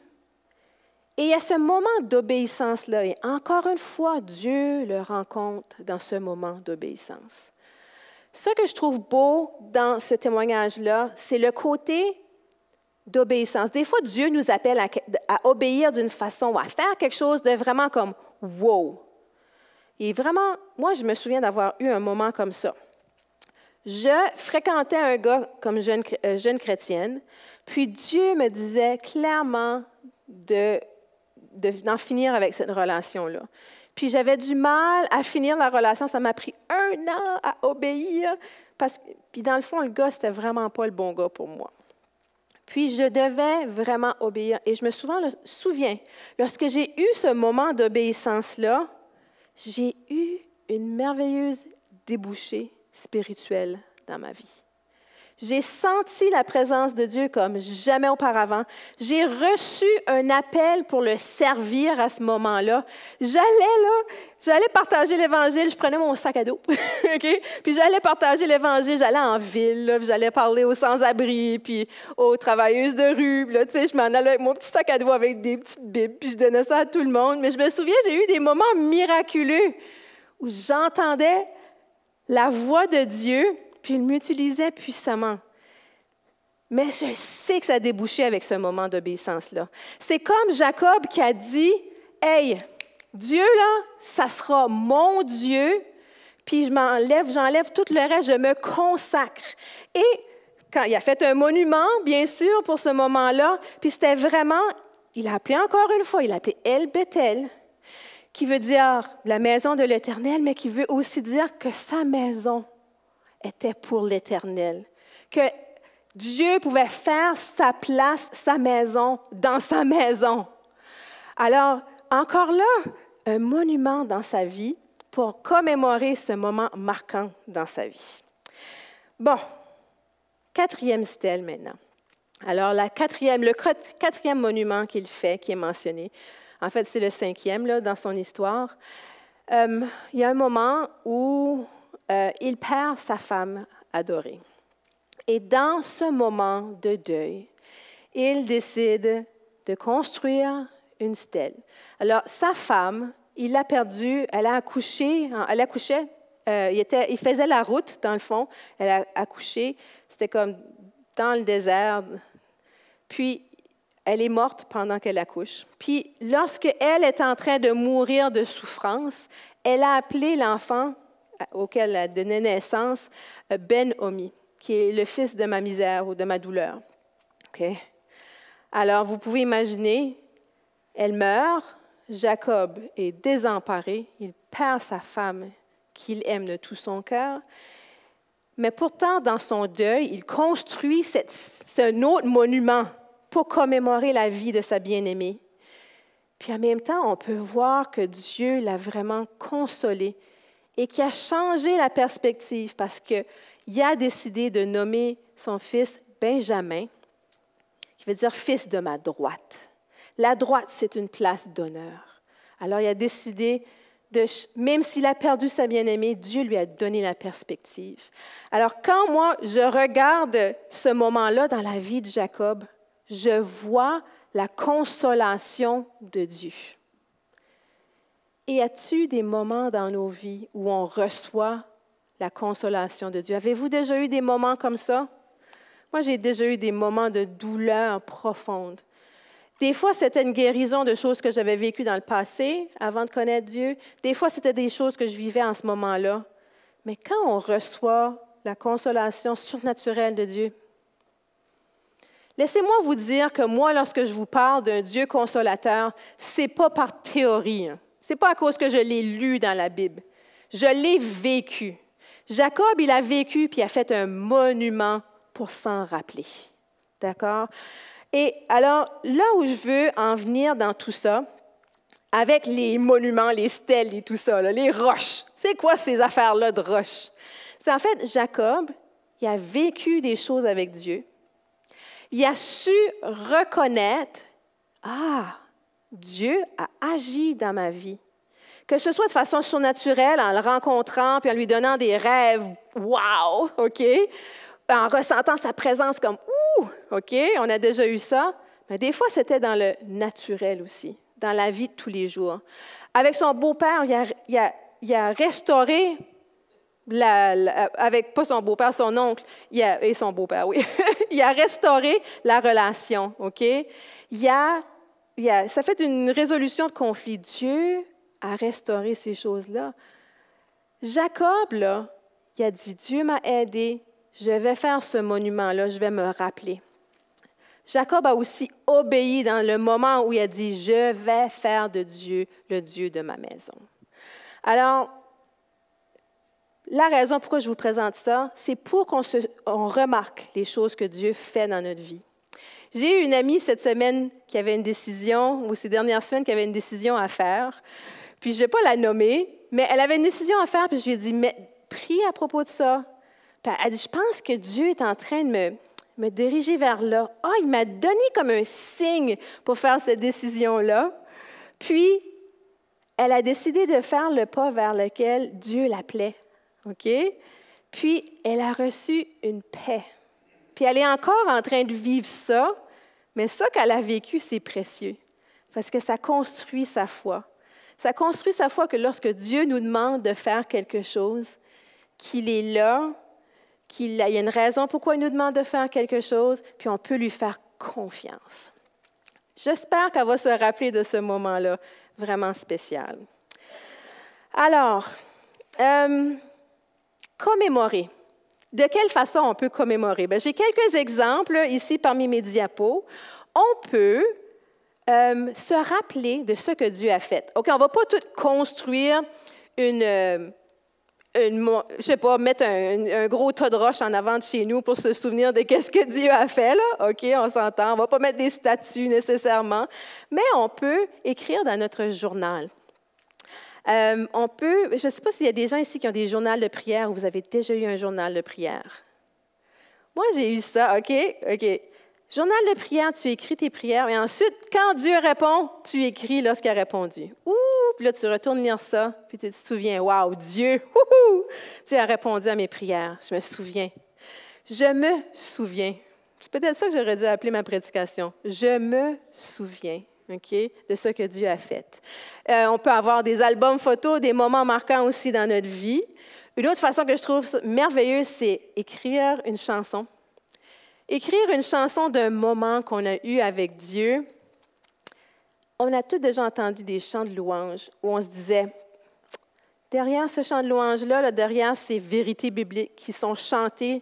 Et il y a ce moment d'obéissance-là. Et encore une fois, Dieu le rencontre dans ce moment d'obéissance. Ce que je trouve beau dans ce témoignage-là, c'est le côté d'obéissance. Des fois, Dieu nous appelle à obéir d'une façon, à faire quelque chose de vraiment comme « wow ». Et vraiment, moi, je me souviens d'avoir eu un moment comme ça. Je fréquentais un gars comme jeune chrétienne, puis Dieu me disait clairement d'en finir avec cette relation-là. Puis j'avais du mal à finir la relation. Ça m'a pris 1 an à obéir. Puis dans le fond, le gars, c'était vraiment pas le bon gars pour moi. Puis je devais vraiment obéir. Et je me souviens, lorsque j'ai eu ce moment d'obéissance-là, j'ai eu une merveilleuse débouchée spirituelle dans ma vie. J'ai senti la présence de Dieu comme jamais auparavant. J'ai reçu un appel pour le servir à ce moment-là. J'allais partager l'Évangile, je prenais mon sac à dos, okay? Puis j'allais partager l'Évangile, j'allais en ville, là, puis j'allais parler aux sans-abri, puis aux travailleuses de rue. Puis là, tu sais, je m'en allais avec mon petit sac à dos avec des petites bibles, puis je donnais ça à tout le monde. Mais je me souviens, j'ai eu des moments miraculeux où j'entendais la voix de Dieu, puis il m'utilisait puissamment. Mais je sais que ça a débouché avec ce moment d'obéissance-là. C'est comme Jacob qui a dit, « Hey, Dieu, là, ça sera mon Dieu, puis j'enlève tout le reste, je me consacre. » Et quand il a fait un monument, bien sûr, pour ce moment-là, puis c'était vraiment, il a appelé encore une fois, il a appelé El Bethel, qui veut dire la maison de l'Éternel, mais qui veut aussi dire que sa maison était pour l'Éternel, que Dieu pouvait faire sa place, sa maison, dans sa maison. Alors, encore là, un monument dans sa vie pour commémorer ce moment marquant dans sa vie. Bon, 4e stèle maintenant. Alors, le quatrième monument qu'il fait, qui est mentionné, en fait, c'est le 5e là, dans son histoire. Il y a un moment où il perd sa femme adorée. Et dans ce moment de deuil, il décide de construire une stèle. Alors, sa femme, il l'a perdue, elle accouchait, il faisait la route, dans le fond, elle a accouché, c'était comme dans le désert, puis elle est morte pendant qu'elle accouche. Puis, lorsque elle est en train de mourir de souffrance, elle a appelé l'enfant auquel elle donnait naissance, Ben-Omi, qui est le fils de ma misère ou de ma douleur. Okay? Alors, vous pouvez imaginer, elle meurt, Jacob est désemparé, il perd sa femme qu'il aime de tout son cœur, mais pourtant, dans son deuil, il construit ce autre monument pour commémorer la vie de sa bien-aimée. Puis en même temps, on peut voir que Dieu l'a vraiment consolé et qui a changé la perspective parce qu'il a décidé de nommer son fils Benjamin, qui veut dire « fils de ma droite ». La droite, c'est une place d'honneur. Alors, il a décidé, même s'il a perdu sa bien-aimée, Dieu lui a donné la perspective. Alors, quand moi, je regarde ce moment-là dans la vie de Jacob, je vois la consolation de Dieu. Et as-tu des moments dans nos vies où on reçoit la consolation de Dieu? Avez-vous déjà eu des moments comme ça? Moi, j'ai déjà eu des moments de douleur profonde. Des fois, c'était une guérison de choses que j'avais vécues dans le passé, avant de connaître Dieu. Des fois, c'était des choses que je vivais en ce moment-là. Mais quand on reçoit la consolation surnaturelle de Dieu, laissez-moi vous dire que moi, lorsque je vous parle d'un Dieu consolateur, ce n'est pas par théorie. Ce n'est pas à cause que je l'ai lu dans la Bible. Je l'ai vécu. Jacob, il a vécu puis il a fait un monument pour s'en rappeler. D'accord? Et alors, là où je veux en venir dans tout ça, avec les monuments, les stèles et tout ça, là, les roches, c'est quoi ces affaires-là de roches? C'est en fait, Jacob, il a vécu des choses avec Dieu. Il a su reconnaître, Dieu a agi dans ma vie. Que ce soit de façon surnaturelle, en le rencontrant, puis en lui donnant des rêves, wow, OK? En ressentant sa présence comme, OK, on a déjà eu ça. Mais des fois, c'était dans le naturel aussi, dans la vie de tous les jours. Avec son beau-père, il a restauré, avec pas son beau-père, son oncle, et son beau-père, oui. Il a restauré la relation, OK? Ça fait une résolution de conflit. Dieu a restauré ces choses-là. Jacob, là, il a dit, Dieu m'a aidé, je vais faire ce monument-là, je vais me rappeler. Jacob a aussi obéi dans le moment où il a dit, « Je vais faire de Dieu le Dieu de ma maison. » Alors, la raison pourquoi je vous présente ça, c'est pour qu'on remarque les choses que Dieu fait dans notre vie. J'ai eu une amie cette semaine qui avait une décision, ou ces dernières semaines, qui avait une décision à faire. Puis je ne vais pas la nommer, mais elle avait une décision à faire, puis je lui ai dit, mais prie à propos de ça. Puis elle a dit, je pense que Dieu est en train de me diriger vers là. Ah, il m'a donné comme un signe pour faire cette décision-là. Puis, elle a décidé de faire le pas vers lequel Dieu l'appelait. OK? Puis, elle a reçu une paix. Puis, elle est encore en train de vivre ça, mais ça qu'elle a vécu, c'est précieux, parce que ça construit sa foi. Ça construit sa foi que lorsque Dieu nous demande de faire quelque chose, qu'il est là, qu'il y a une raison pourquoi il nous demande de faire quelque chose, puis on peut lui faire confiance. J'espère qu'elle va se rappeler de ce moment-là, vraiment spécial. Alors, commémorer. De quelle façon on peut commémorer? Bien, j'ai quelques exemples ici parmi mes diapos. On peut se rappeler de ce que Dieu a fait. OK, on ne va pas tout construire je ne sais pas, mettre un gros tas de roches en avant de chez nous pour se souvenir de qu'est-ce que Dieu a fait, là. OK, on s'entend. On ne va pas mettre des statues nécessairement, mais on peut écrire dans notre journal. On peut, je ne sais pas s'il y a des gens ici qui ont des journaux de prière ou vous avez déjà eu un journal de prière. Moi, j'ai eu ça, OK? Journal de prière, tu écris tes prières et ensuite, quand Dieu répond, tu écris lorsqu'il a répondu. Ouh! Puis là, tu retournes lire ça, puis tu te souviens, wow, Dieu, tu as répondu à mes prières. Je me souviens. Je me souviens. C'est peut-être ça que j'aurais dû appeler ma prédication. Je me souviens. Okay, de ce que Dieu a fait. On peut avoir des albums photos, des moments marquants aussi dans notre vie. Une autre façon que je trouve merveilleuse, c'est écrire une chanson. Écrire une chanson d'un moment qu'on a eu avec Dieu. On a tous déjà entendu des chants de louange où on se disait, derrière ce chant de louange-là, derrière ces vérités bibliques qui sont chantées,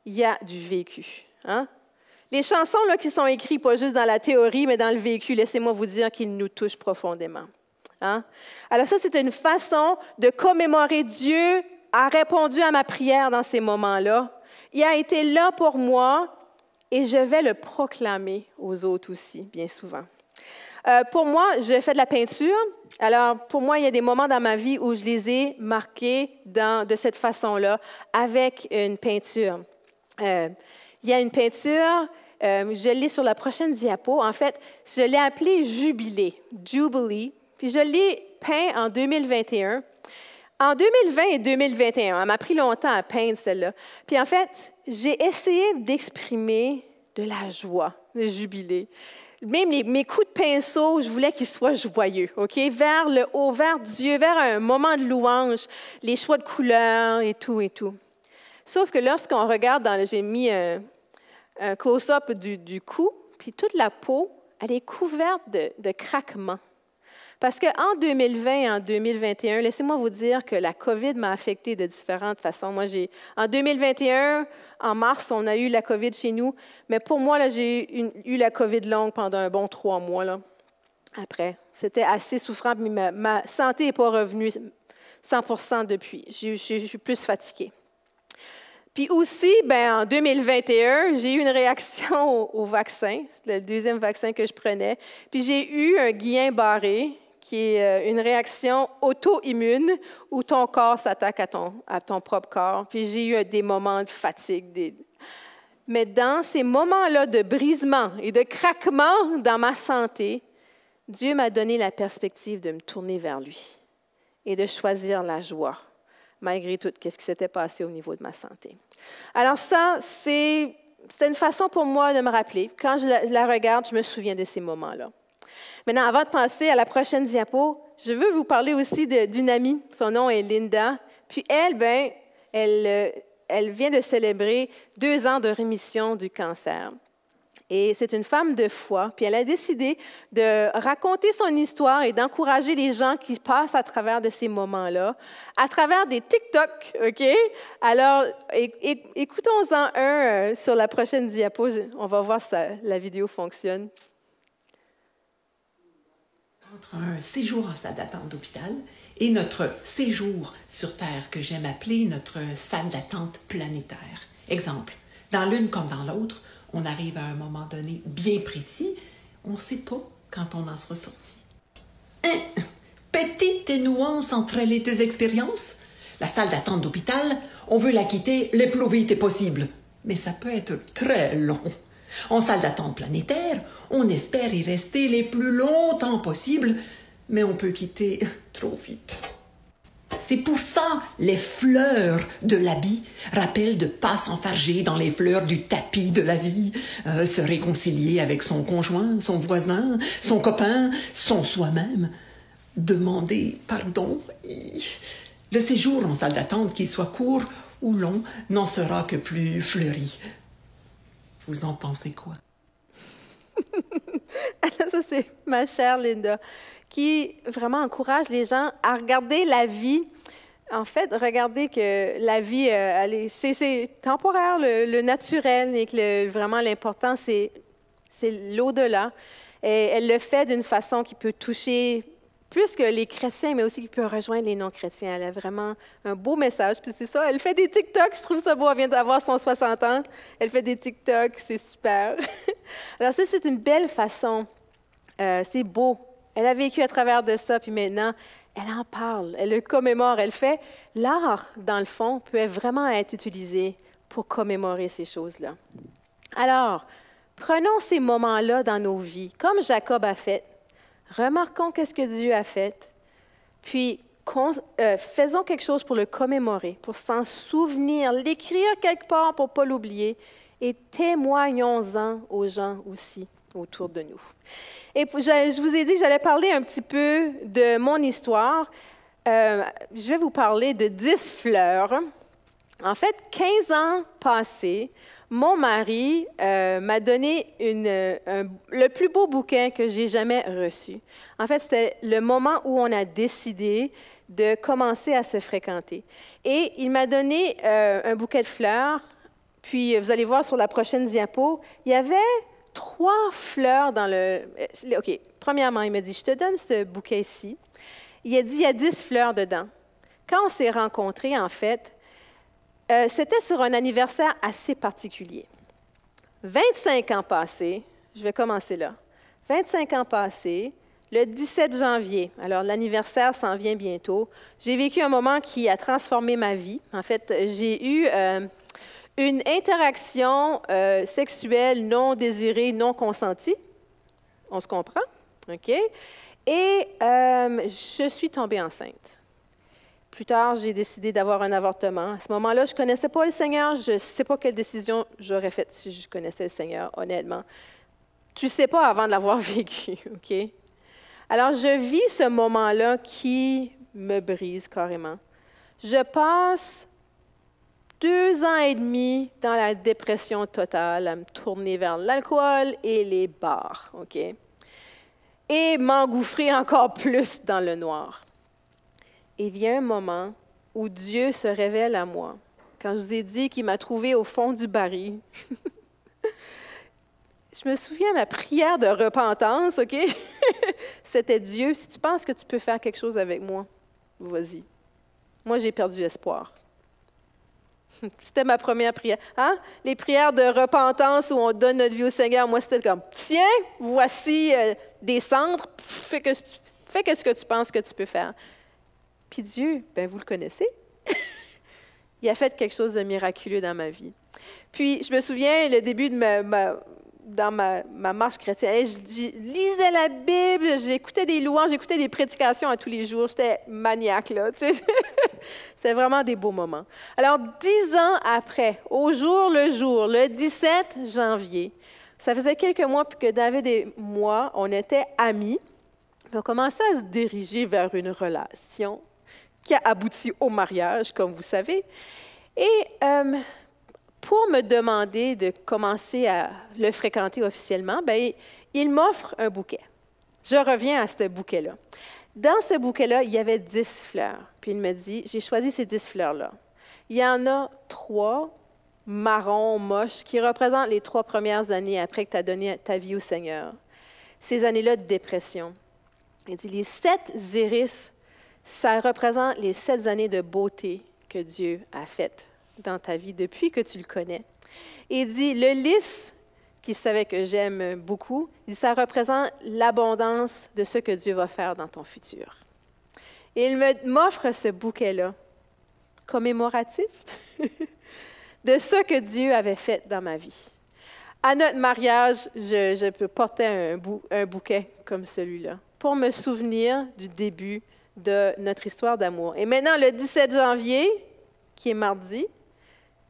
il y a du vécu. Hein? Les chansons là, qui sont écrites, pas juste dans la théorie, mais dans le vécu, laissez-moi vous dire qu'ils nous touchent profondément. Hein? Alors ça, c'est une façon de commémorer Dieu a répondu à ma prière dans ces moments-là. Il a été là pour moi et je vais le proclamer aux autres aussi, bien souvent. Pour moi, je fais de la peinture. Alors, pour moi, il y a des moments dans ma vie où je les ai marqués de cette façon-là, avec une peinture. Il y a une peinture... je l'ai sur la prochaine diapo. En fait, je l'ai appelée Jubilé, Jubilee, puis je l'ai peint en 2021. En 2020 et 2021, elle m'a pris longtemps à peindre celle-là. Puis en fait, j'ai essayé d'exprimer de la joie, le jubilé. Même mes coups de pinceau, je voulais qu'ils soient joyeux, OK? Vers le haut, vers Dieu, vers un moment de louange, les choix de couleurs et tout et tout. Sauf que lorsqu'on regarde, j'ai mis un close-up du cou, puis toute la peau, elle est couverte de craquements. Parce qu'en 2020 et en 2021, laissez-moi vous dire que la COVID m'a affectée de différentes façons. Moi, en 2021, en mars, on a eu la COVID chez nous, mais pour moi, là, j'ai eu la COVID longue pendant un bon 3 mois. Là, après, c'était assez souffrant, mais ma santé n'est pas revenue 100% depuis. Je suis plus fatiguée. Puis aussi, en 2021, j'ai eu une réaction au vaccin. C'était le deuxième vaccin que je prenais. Puis j'ai eu un Guillain-Barré, qui est une réaction auto-immune où ton corps s'attaque à ton propre corps. Puis j'ai eu des moments de fatigue. Mais dans ces moments-là de brisement et de craquement dans ma santé, Dieu m'a donné la perspective de me tourner vers lui et de choisir la joie, malgré tout ce qui s'était passé au niveau de ma santé. Alors ça, c'était une façon pour moi de me rappeler. Quand je la regarde, je me souviens de ces moments-là. Maintenant, avant de passer à la prochaine diapo, je veux vous parler aussi d'une amie. Son nom est Linda. Puis elle vient de célébrer 2 ans de rémission du cancer. Et c'est une femme de foi, puis elle a décidé de raconter son histoire et d'encourager les gens qui passent à travers de ces moments-là, à travers des TikTok, OK? Alors, écoutons-en un sur la prochaine diapo. On va voir si la vidéo fonctionne. Entre un séjour en salle d'attente d'hôpital et notre séjour sur Terre, que j'aime appeler notre salle d'attente planétaire. Exemple, dans l'une comme dans l'autre, on arrive à un moment donné bien précis, on ne sait pas quand on en sera sorti. Petite nuance entre les deux expériences. La salle d'attente d'hôpital, on veut la quitter le plus vite possible, mais ça peut être très long. En salle d'attente planétaire, on espère y rester les plus longtemps possible, mais on peut quitter trop vite. C'est pour ça les fleurs de l'habit rappellent de ne pas s'enfarger dans les fleurs du tapis de la vie, se réconcilier avec son conjoint, son voisin, son copain, son soi-même, demander pardon. Le séjour en salle d'attente, qu'il soit court ou long, n'en sera que plus fleuri. Vous en pensez quoi? Ça, c'est ma chère Linda, qui vraiment encourage les gens à regarder la vie. En fait, regardez que la vie, c'est temporaire, le naturel, et que vraiment l'important, c'est l'au-delà. Et elle le fait d'une façon qui peut toucher plus que les chrétiens, mais aussi qui peut rejoindre les non-chrétiens. Elle a vraiment un beau message. Puis c'est ça, elle fait des TikTok, je trouve ça beau. Elle vient d'avoir son 60 ans. Elle fait des TikTok, c'est super. Alors ça, c'est une belle façon. C'est beau. Elle a vécu à travers de ça, puis maintenant, elle en parle, elle le commémore, elle fait. L'art, dans le fond, peut vraiment être utilisé pour commémorer ces choses-là. Alors, prenons ces moments-là dans nos vies, comme Jacob a fait. Remarquons qu'est-ce que Dieu a fait, puis faisons quelque chose pour le commémorer, pour s'en souvenir, l'écrire quelque part pour ne pas l'oublier, et témoignons-en aux gens aussi autour de nous. Et je vous ai dit que j'allais parler un petit peu de mon histoire. Je vais vous parler de 10 fleurs. En fait, 15 ans passés, mon mari m'a donné le plus beau bouquin que j'ai jamais reçu. En fait, c'était le moment où on a décidé de commencer à se fréquenter. Et il m'a donné un bouquet de fleurs. Puis, vous allez voir sur la prochaine diapo, il y avait 3 fleurs dans le... OK, premièrement, il m'a dit, je te donne ce bouquet-ci. Il a dit, il y a 10 fleurs dedans. Quand on s'est rencontrés, en fait, c'était sur un anniversaire assez particulier. 25 ans passés, je vais commencer là. 25 ans passés, le 17 janvier, alors l'anniversaire s'en vient bientôt, j'ai vécu un moment qui a transformé ma vie. En fait, j'ai eu une interaction sexuelle non désirée, non consentie. On se comprend? OK? Et je suis tombée enceinte. Plus tard, j'ai décidé d'avoir un avortement. À ce moment-là, je ne connaissais pas le Seigneur. Je ne sais pas quelle décision j'aurais faite si je connaissais le Seigneur, honnêtement. Tu ne sais pas avant de l'avoir vécu, OK? Alors, je vis ce moment-là qui me brise carrément. Je passe 2 ans et demi dans la dépression totale, à me tourner vers l'alcool et les bars, OK? Et m'engouffrer encore plus dans le noir. Et vient un moment où Dieu se révèle à moi. Quand je vous ai dit qu'il m'a trouvé au fond du baril, je me souviens de ma prière de repentance, OK? C'était Dieu, si tu penses que tu peux faire quelque chose avec moi, vas-y. Moi, j'ai perdu espoir. C'était ma première prière. Hein? Les prières de repentance où on donne notre vie au Seigneur, moi, c'était comme, tiens, voici des cendres, fais ce que tu penses que tu peux faire. Puis Dieu, ben vous le connaissez, il a fait quelque chose de miraculeux dans ma vie. Puis je me souviens, le début de dans ma marche chrétienne, je lisais la Bible, j'écoutais des louanges, j'écoutais des prédications à tous les jours. J'étais maniaque, là. Tu sais. C'était vraiment des beaux moments. Alors, 10 ans après, au jour le jour, le 17 janvier, ça faisait quelques mois que David et moi, on était amis. Puis on commençait à se diriger vers une relation qui a abouti au mariage, comme vous savez. Et pour me demander de commencer à le fréquenter officiellement, bien, il m'offre un bouquet. Je reviens à ce bouquet-là. Dans ce bouquet-là, il y avait 10 fleurs. Puis il me dit, j'ai choisi ces 10 fleurs-là. Il y en a 3 marrons, moches, qui représentent les 3 premières années après que tu as donné ta vie au Seigneur. Ces années-là de dépression. Il dit, les 7 iris, ça représente les 7 années de beauté que Dieu a faites dans ta vie depuis que tu le connais. Et il dit, le lys, qui savait que j'aime beaucoup, il dit, ça représente l'abondance de ce que Dieu va faire dans ton futur. Et il m'offre ce bouquet-là, commémoratif, de ce que Dieu avait fait dans ma vie. À notre mariage, je peux porter un bouquet comme celui-là pour me souvenir du début de notre histoire d'amour. Et maintenant, le 17 janvier, qui est mardi,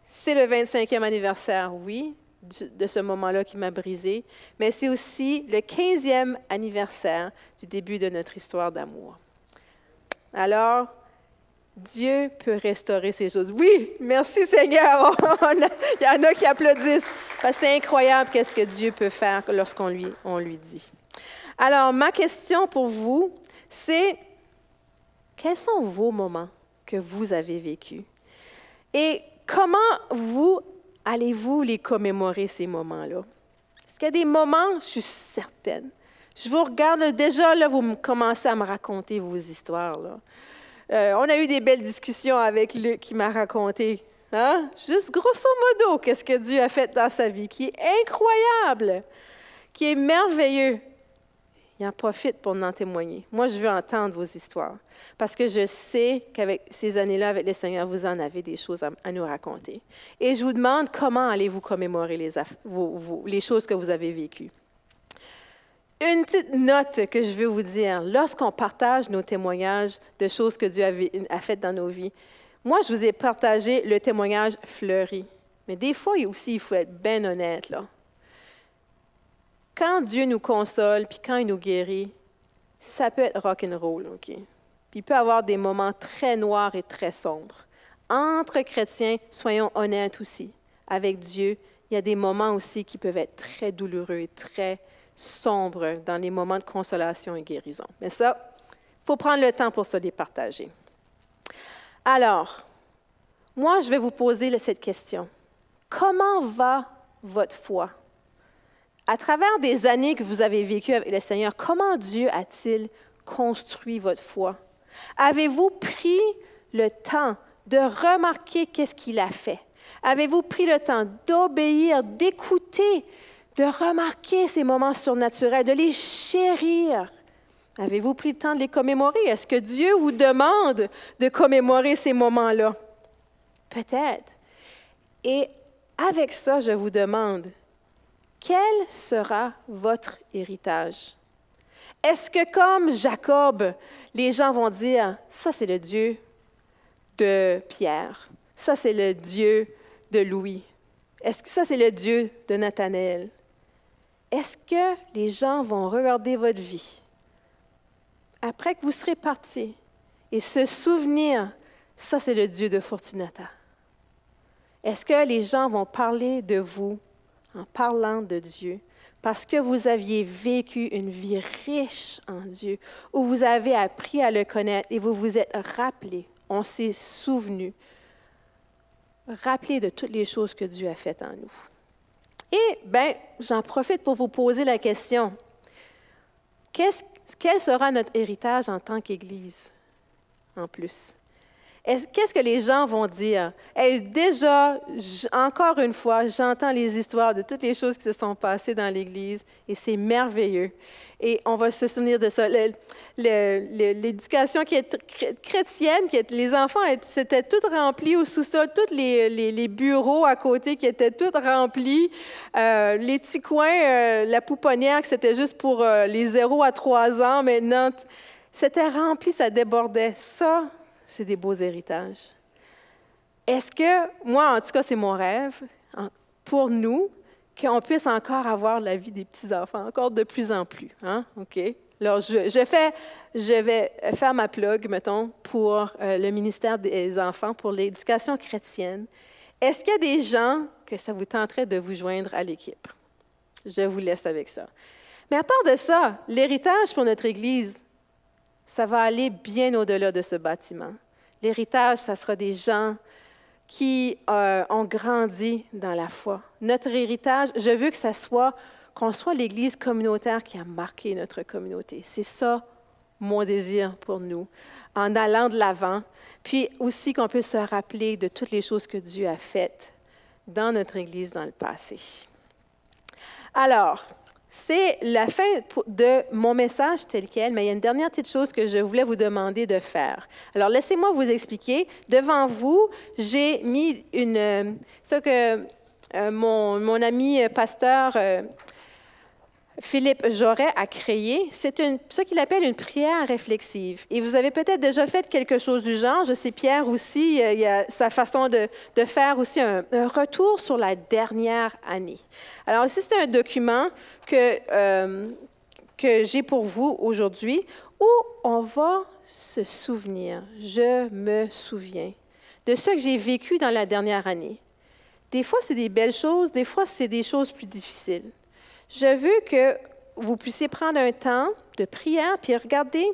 c'est le 25e anniversaire, oui, de ce moment-là qui m'a brisé, mais c'est aussi le 15e anniversaire du début de notre histoire d'amour. Alors, Dieu peut restaurer ces choses. Oui, merci Seigneur. Il y en a qui applaudissent. Parce que c'est incroyable qu'est-ce que Dieu peut faire lorsqu'on lui dit. Alors, ma question pour vous, c'est quels sont vos moments que vous avez vécus? Et comment allez-vous les commémorer, ces moments-là? Est-ce qu'il y a des moments, je suis certaine, je vous regarde, déjà, là, vous commencez à me raconter vos histoires, là. On a eu des belles discussions avec Luc qui m'a raconté, hein? Juste grosso modo, qu'est-ce que Dieu a fait dans sa vie, qui est incroyable, qui est merveilleux. Il en profite pour en témoigner. Moi, je veux entendre vos histoires parce que je sais qu'avec ces années-là, avec le Seigneur, vous en avez des choses à nous raconter. Et je vous demande comment allez-vous commémorer les choses que vous avez vécues. Une petite note que je veux vous dire, lorsqu'on partage nos témoignages de choses que Dieu a faites dans nos vies, moi, je vous ai partagé le témoignage fleuri. Mais des fois, aussi, il faut être bien honnête, là. Quand Dieu nous console, puis quand il nous guérit, ça peut être rock'n'roll, OK? Puis il peut y avoir des moments très noirs et très sombres. Entre chrétiens, soyons honnêtes aussi. Avec Dieu, il y a des moments aussi qui peuvent être très douloureux et très sombres dans les moments de consolation et guérison. Mais ça, il faut prendre le temps pour se les partager. Alors, moi, je vais vous poser cette question. Comment va votre foi? À travers des années que vous avez vécues avec le Seigneur, comment Dieu a-t-il construit votre foi? Avez-vous pris le temps de remarquer qu'est-ce qu'il a fait? Avez-vous pris le temps d'obéir, d'écouter, de remarquer ces moments surnaturels, de les chérir? Avez-vous pris le temps de les commémorer? Est-ce que Dieu vous demande de commémorer ces moments-là? Peut-être. Et avec ça, je vous demande, quel sera votre héritage? Est-ce que comme Jacob, les gens vont dire, ça c'est le Dieu de Pierre, ça c'est le Dieu de Louis, est-ce que ça c'est le Dieu de Nathanaël? Est-ce que les gens vont regarder votre vie après que vous serez partis et se souvenir, ça c'est le Dieu de Fortunata? Est-ce que les gens vont parler de vous en parlant de Dieu, parce que vous aviez vécu une vie riche en Dieu, où vous avez appris à le connaître et vous vous êtes rappelé, on s'est souvenu, rappelé de toutes les choses que Dieu a faites en nous. Et, j'en profite pour vous poser la question, quel sera notre héritage en tant qu'Église, en plus? Qu'est-ce que les gens vont dire? Déjà, encore une fois, j'entends les histoires de toutes les choses qui se sont passées dans l'Église et c'est merveilleux. Et on va se souvenir de ça. L'éducation qui est chrétienne, les enfants, c'était tout rempli au sous-sol, tous les bureaux à côté qui étaient tous remplis. Les petits coins, la pouponnière, que c'était juste pour les 0 à 3 ans maintenant, c'était rempli, ça débordait. Ça, c'est des beaux héritages. Est-ce que, moi, en tout cas, c'est mon rêve, pour nous, qu'on puisse encore avoir la vie des petits-enfants, encore de plus en plus. Hein? OK? Alors, je vais faire ma plug, mettons, pour le ministère des enfants, pour l'éducation chrétienne. Est-ce qu'il y a des gens que ça vous tenterait de vous joindre à l'équipe. Je vous laisse avec ça. Mais à part de ça, l'héritage pour notre Église, ça va aller bien au-delà de ce bâtiment. L'héritage, ça sera des gens qui ont grandi dans la foi. Notre héritage, je veux que ça soit, qu'on soit l'Église communautaire qui a marqué notre communauté. C'est ça mon désir pour nous, en allant de l'avant, puis aussi qu'on puisse se rappeler de toutes les choses que Dieu a faites dans notre Église dans le passé. Alors, c'est la fin de mon message tel quel, mais il y a une dernière petite chose que je voulais vous demander de faire. Alors, laissez-moi vous expliquer. Devant vous, j'ai mis ce que mon ami pasteur Philippe Joret a créé. C'est ce qu'il appelle une prière réflexive. Et vous avez peut-être déjà fait quelque chose du genre. Je sais, Pierre aussi, il a sa façon de faire aussi un retour sur la dernière année. Alors ici, c'est un document que j'ai pour vous aujourd'hui où on va se souvenir, je me souviens, de ce que j'ai vécu dans la dernière année. Des fois, c'est des belles choses, des fois, c'est des choses plus difficiles. Je veux que vous puissiez prendre un temps de prière puis regarder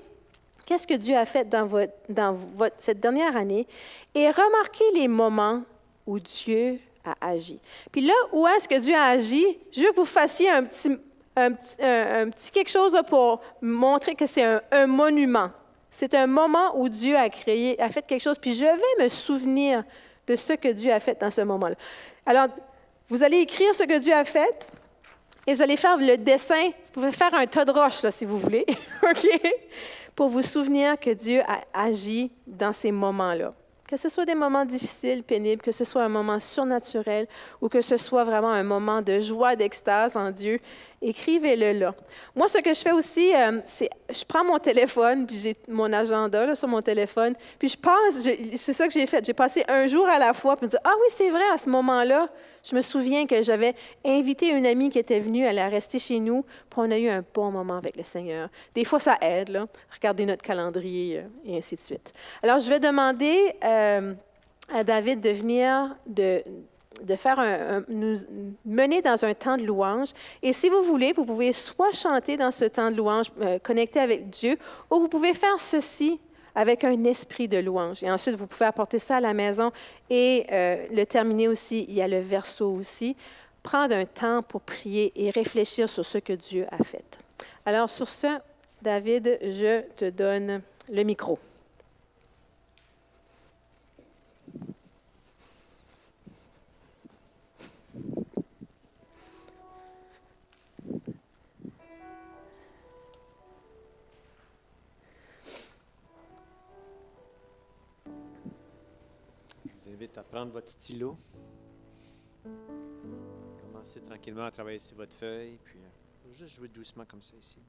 qu'est-ce que Dieu a fait dans cette dernière année et remarquer les moments où Dieu a agi. Puis là, où est-ce que Dieu a agi? Je veux que vous fassiez un petit quelque chose là, pour montrer que c'est un monument. C'est un moment où Dieu a fait quelque chose, puis je vais me souvenir de ce que Dieu a fait dans ce moment-là. Alors, vous allez écrire ce que Dieu a fait. Et vous allez faire le dessin, vous pouvez faire un tas de roches, là, si vous voulez, OK? Pour vous souvenir que Dieu a agi dans ces moments-là. Que ce soit des moments difficiles, pénibles, que ce soit un moment surnaturel ou que ce soit vraiment un moment de joie, d'extase en Dieu, écrivez-le là. Moi, ce que je fais aussi, c'est je prends mon téléphone, puis j'ai mon agenda là, sur mon téléphone, puis c'est ça que j'ai fait. J'ai passé un jour à la fois, puis me dire, ah oui, c'est vrai, à ce moment-là, je me souviens que j'avais invité une amie qui était venue, elle est restée chez nous, puis on a eu un bon moment avec le Seigneur. Des fois, ça aide, là, regarder notre calendrier et ainsi de suite. Alors, je vais demander à David de venir, de nous mener dans un temps de louange. Et si vous voulez, vous pouvez soit chanter dans ce temps de louange, connecté avec Dieu, ou vous pouvez faire ceci avec un esprit de louange. Et ensuite, vous pouvez apporter ça à la maison et le terminer aussi. Il y a le verso aussi. Prendre un temps pour prier et réfléchir sur ce que Dieu a fait. Alors, sur ce, David, je te donne le micro. Je vous invite à prendre votre stylo. Commencez tranquillement à travailler sur votre feuille, puis juste jouer doucement comme ça ici.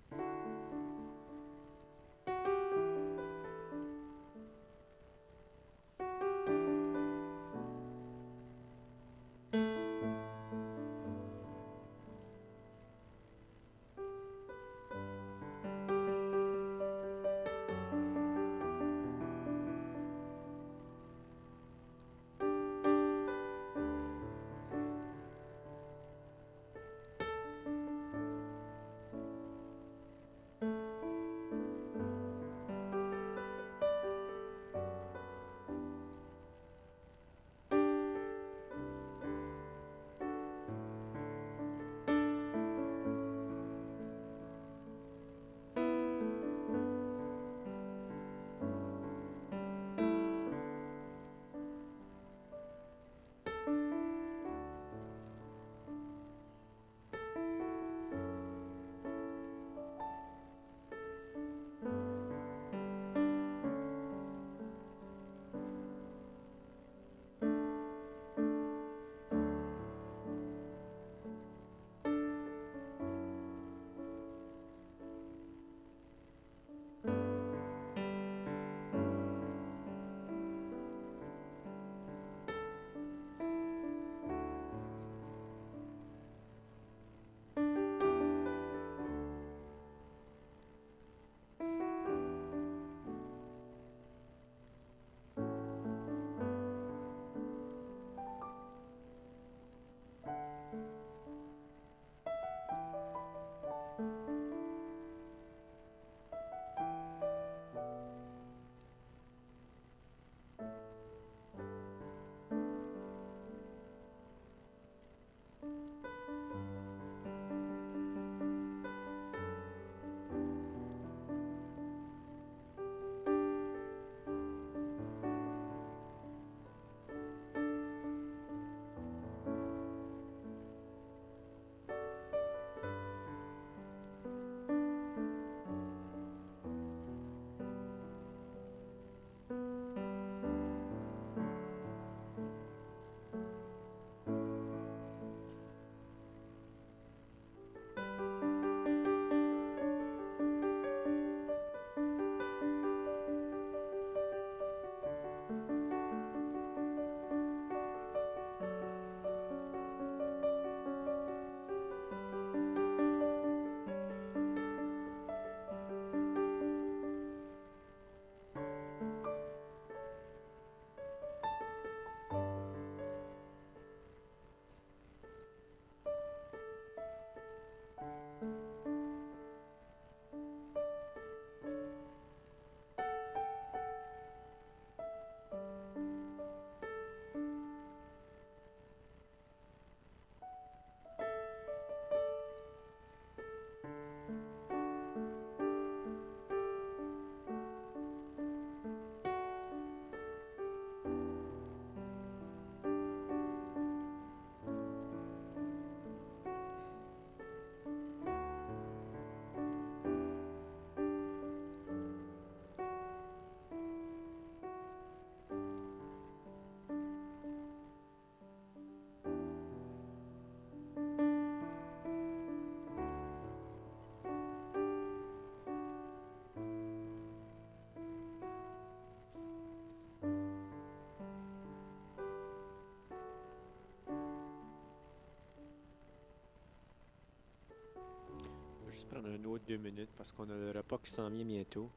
prendre un autre 2 minutes parce qu'on a le repas qui s'en vient bientôt.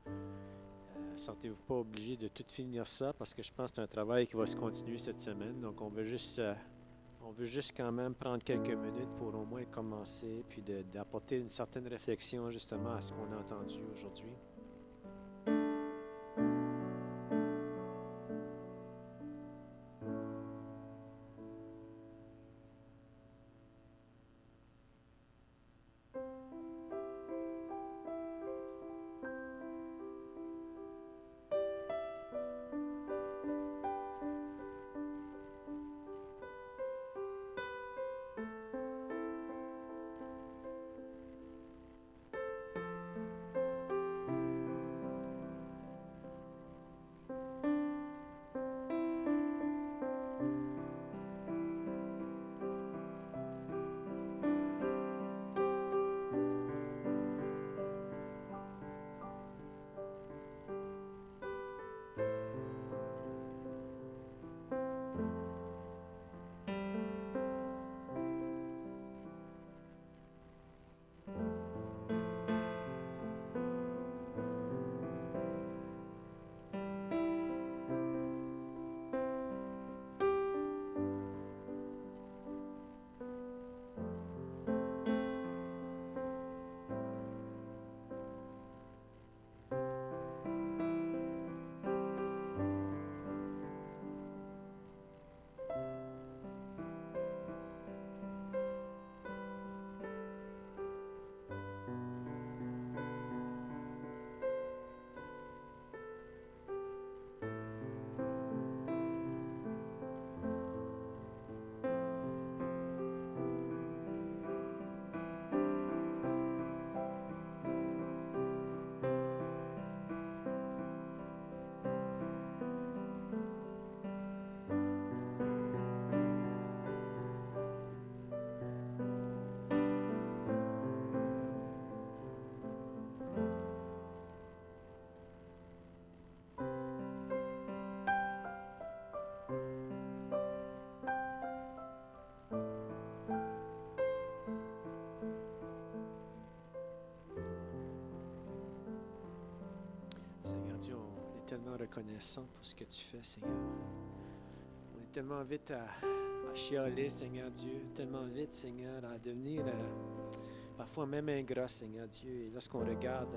Sentez-vous pas obligé de tout finir ça parce que je pense que c'est un travail qui va se continuer cette semaine. Donc, on veut juste quand même prendre quelques minutes pour au moins commencer puis d'apporter une certaine réflexion justement à ce qu'on a entendu aujourd'hui. Seigneur Dieu, on est tellement reconnaissant pour ce que tu fais, Seigneur. On est tellement vite à chialer, Seigneur Dieu, tellement vite, Seigneur, à devenir parfois même ingrat, Seigneur Dieu. Et lorsqu'on regarde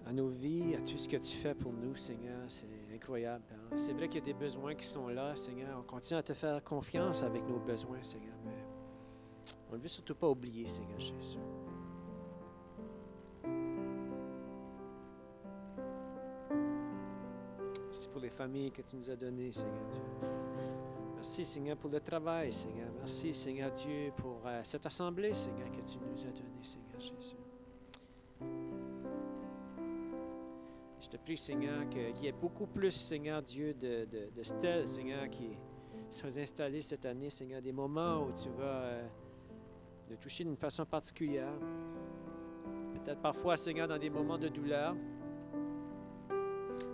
à nos vies, à tout ce que tu fais pour nous, Seigneur, c'est incroyable. Hein? C'est vrai qu'il y a des besoins qui sont là, Seigneur. On continue à te faire confiance avec nos besoins, Seigneur, mais on ne veut surtout pas oublier, Seigneur Jésus. Merci pour les familles que tu nous as données, Seigneur Dieu. Merci, Seigneur, pour le travail, Seigneur. Merci, Seigneur Dieu, pour cette assemblée, Seigneur, que tu nous as donnée, Seigneur Jésus. Je te prie, Seigneur, qu'il y ait beaucoup plus, Seigneur Dieu, de stèles, Seigneur, qui soient installées cette année, Seigneur, des moments où tu vas nous toucher d'une façon particulière. Peut-être parfois, Seigneur, dans des moments de douleur.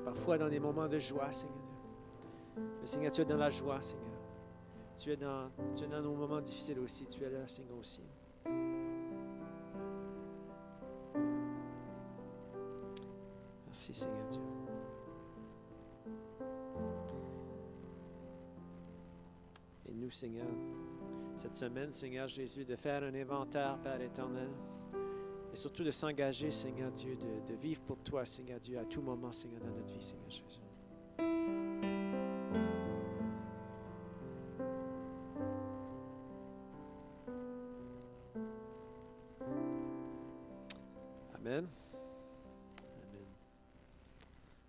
Parfois dans des moments de joie, Seigneur Dieu. Mais Seigneur, tu es dans la joie, Seigneur. Tu es dans nos moments difficiles aussi. Tu es là, Seigneur, aussi. Merci, Seigneur Dieu. Et nous, Seigneur, cette semaine, Seigneur Jésus, de faire un inventaire, Père éternel. Et surtout de s'engager, Seigneur Dieu, de vivre pour toi, Seigneur Dieu, à tout moment, Seigneur, dans notre vie, Seigneur Jésus. Amen. Amen.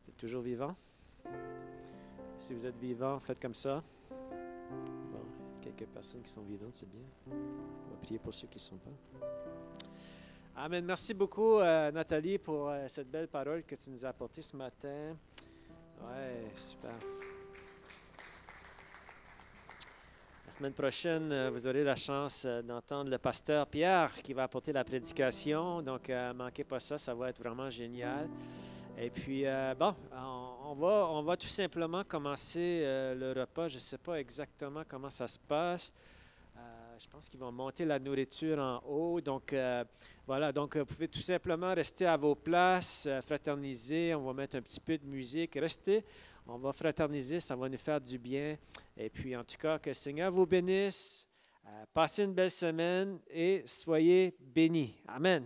Vous êtes toujours vivant? Si vous êtes vivant, faites comme ça. Bon, il y a quelques personnes qui sont vivantes, c'est bien. On va prier pour ceux qui ne sont pas. Amen. Merci beaucoup, Nathalie, pour cette belle parole que tu nous as apportée ce matin. Ouais, super. La semaine prochaine, vous aurez la chance d'entendre le pasteur Pierre qui va apporter la prédication. Donc, ne manquez pas ça, ça va être vraiment génial. Et puis, on va tout simplement commencer le repas. Je ne sais pas exactement comment ça se passe. Je pense qu'ils vont monter la nourriture en haut. Donc, voilà. Donc, vous pouvez tout simplement rester à vos places, fraterniser. On va mettre un petit peu de musique. Restez. On va fraterniser. Ça va nous faire du bien. Et puis, en tout cas, que le Seigneur vous bénisse. Passez une belle semaine et soyez bénis. Amen.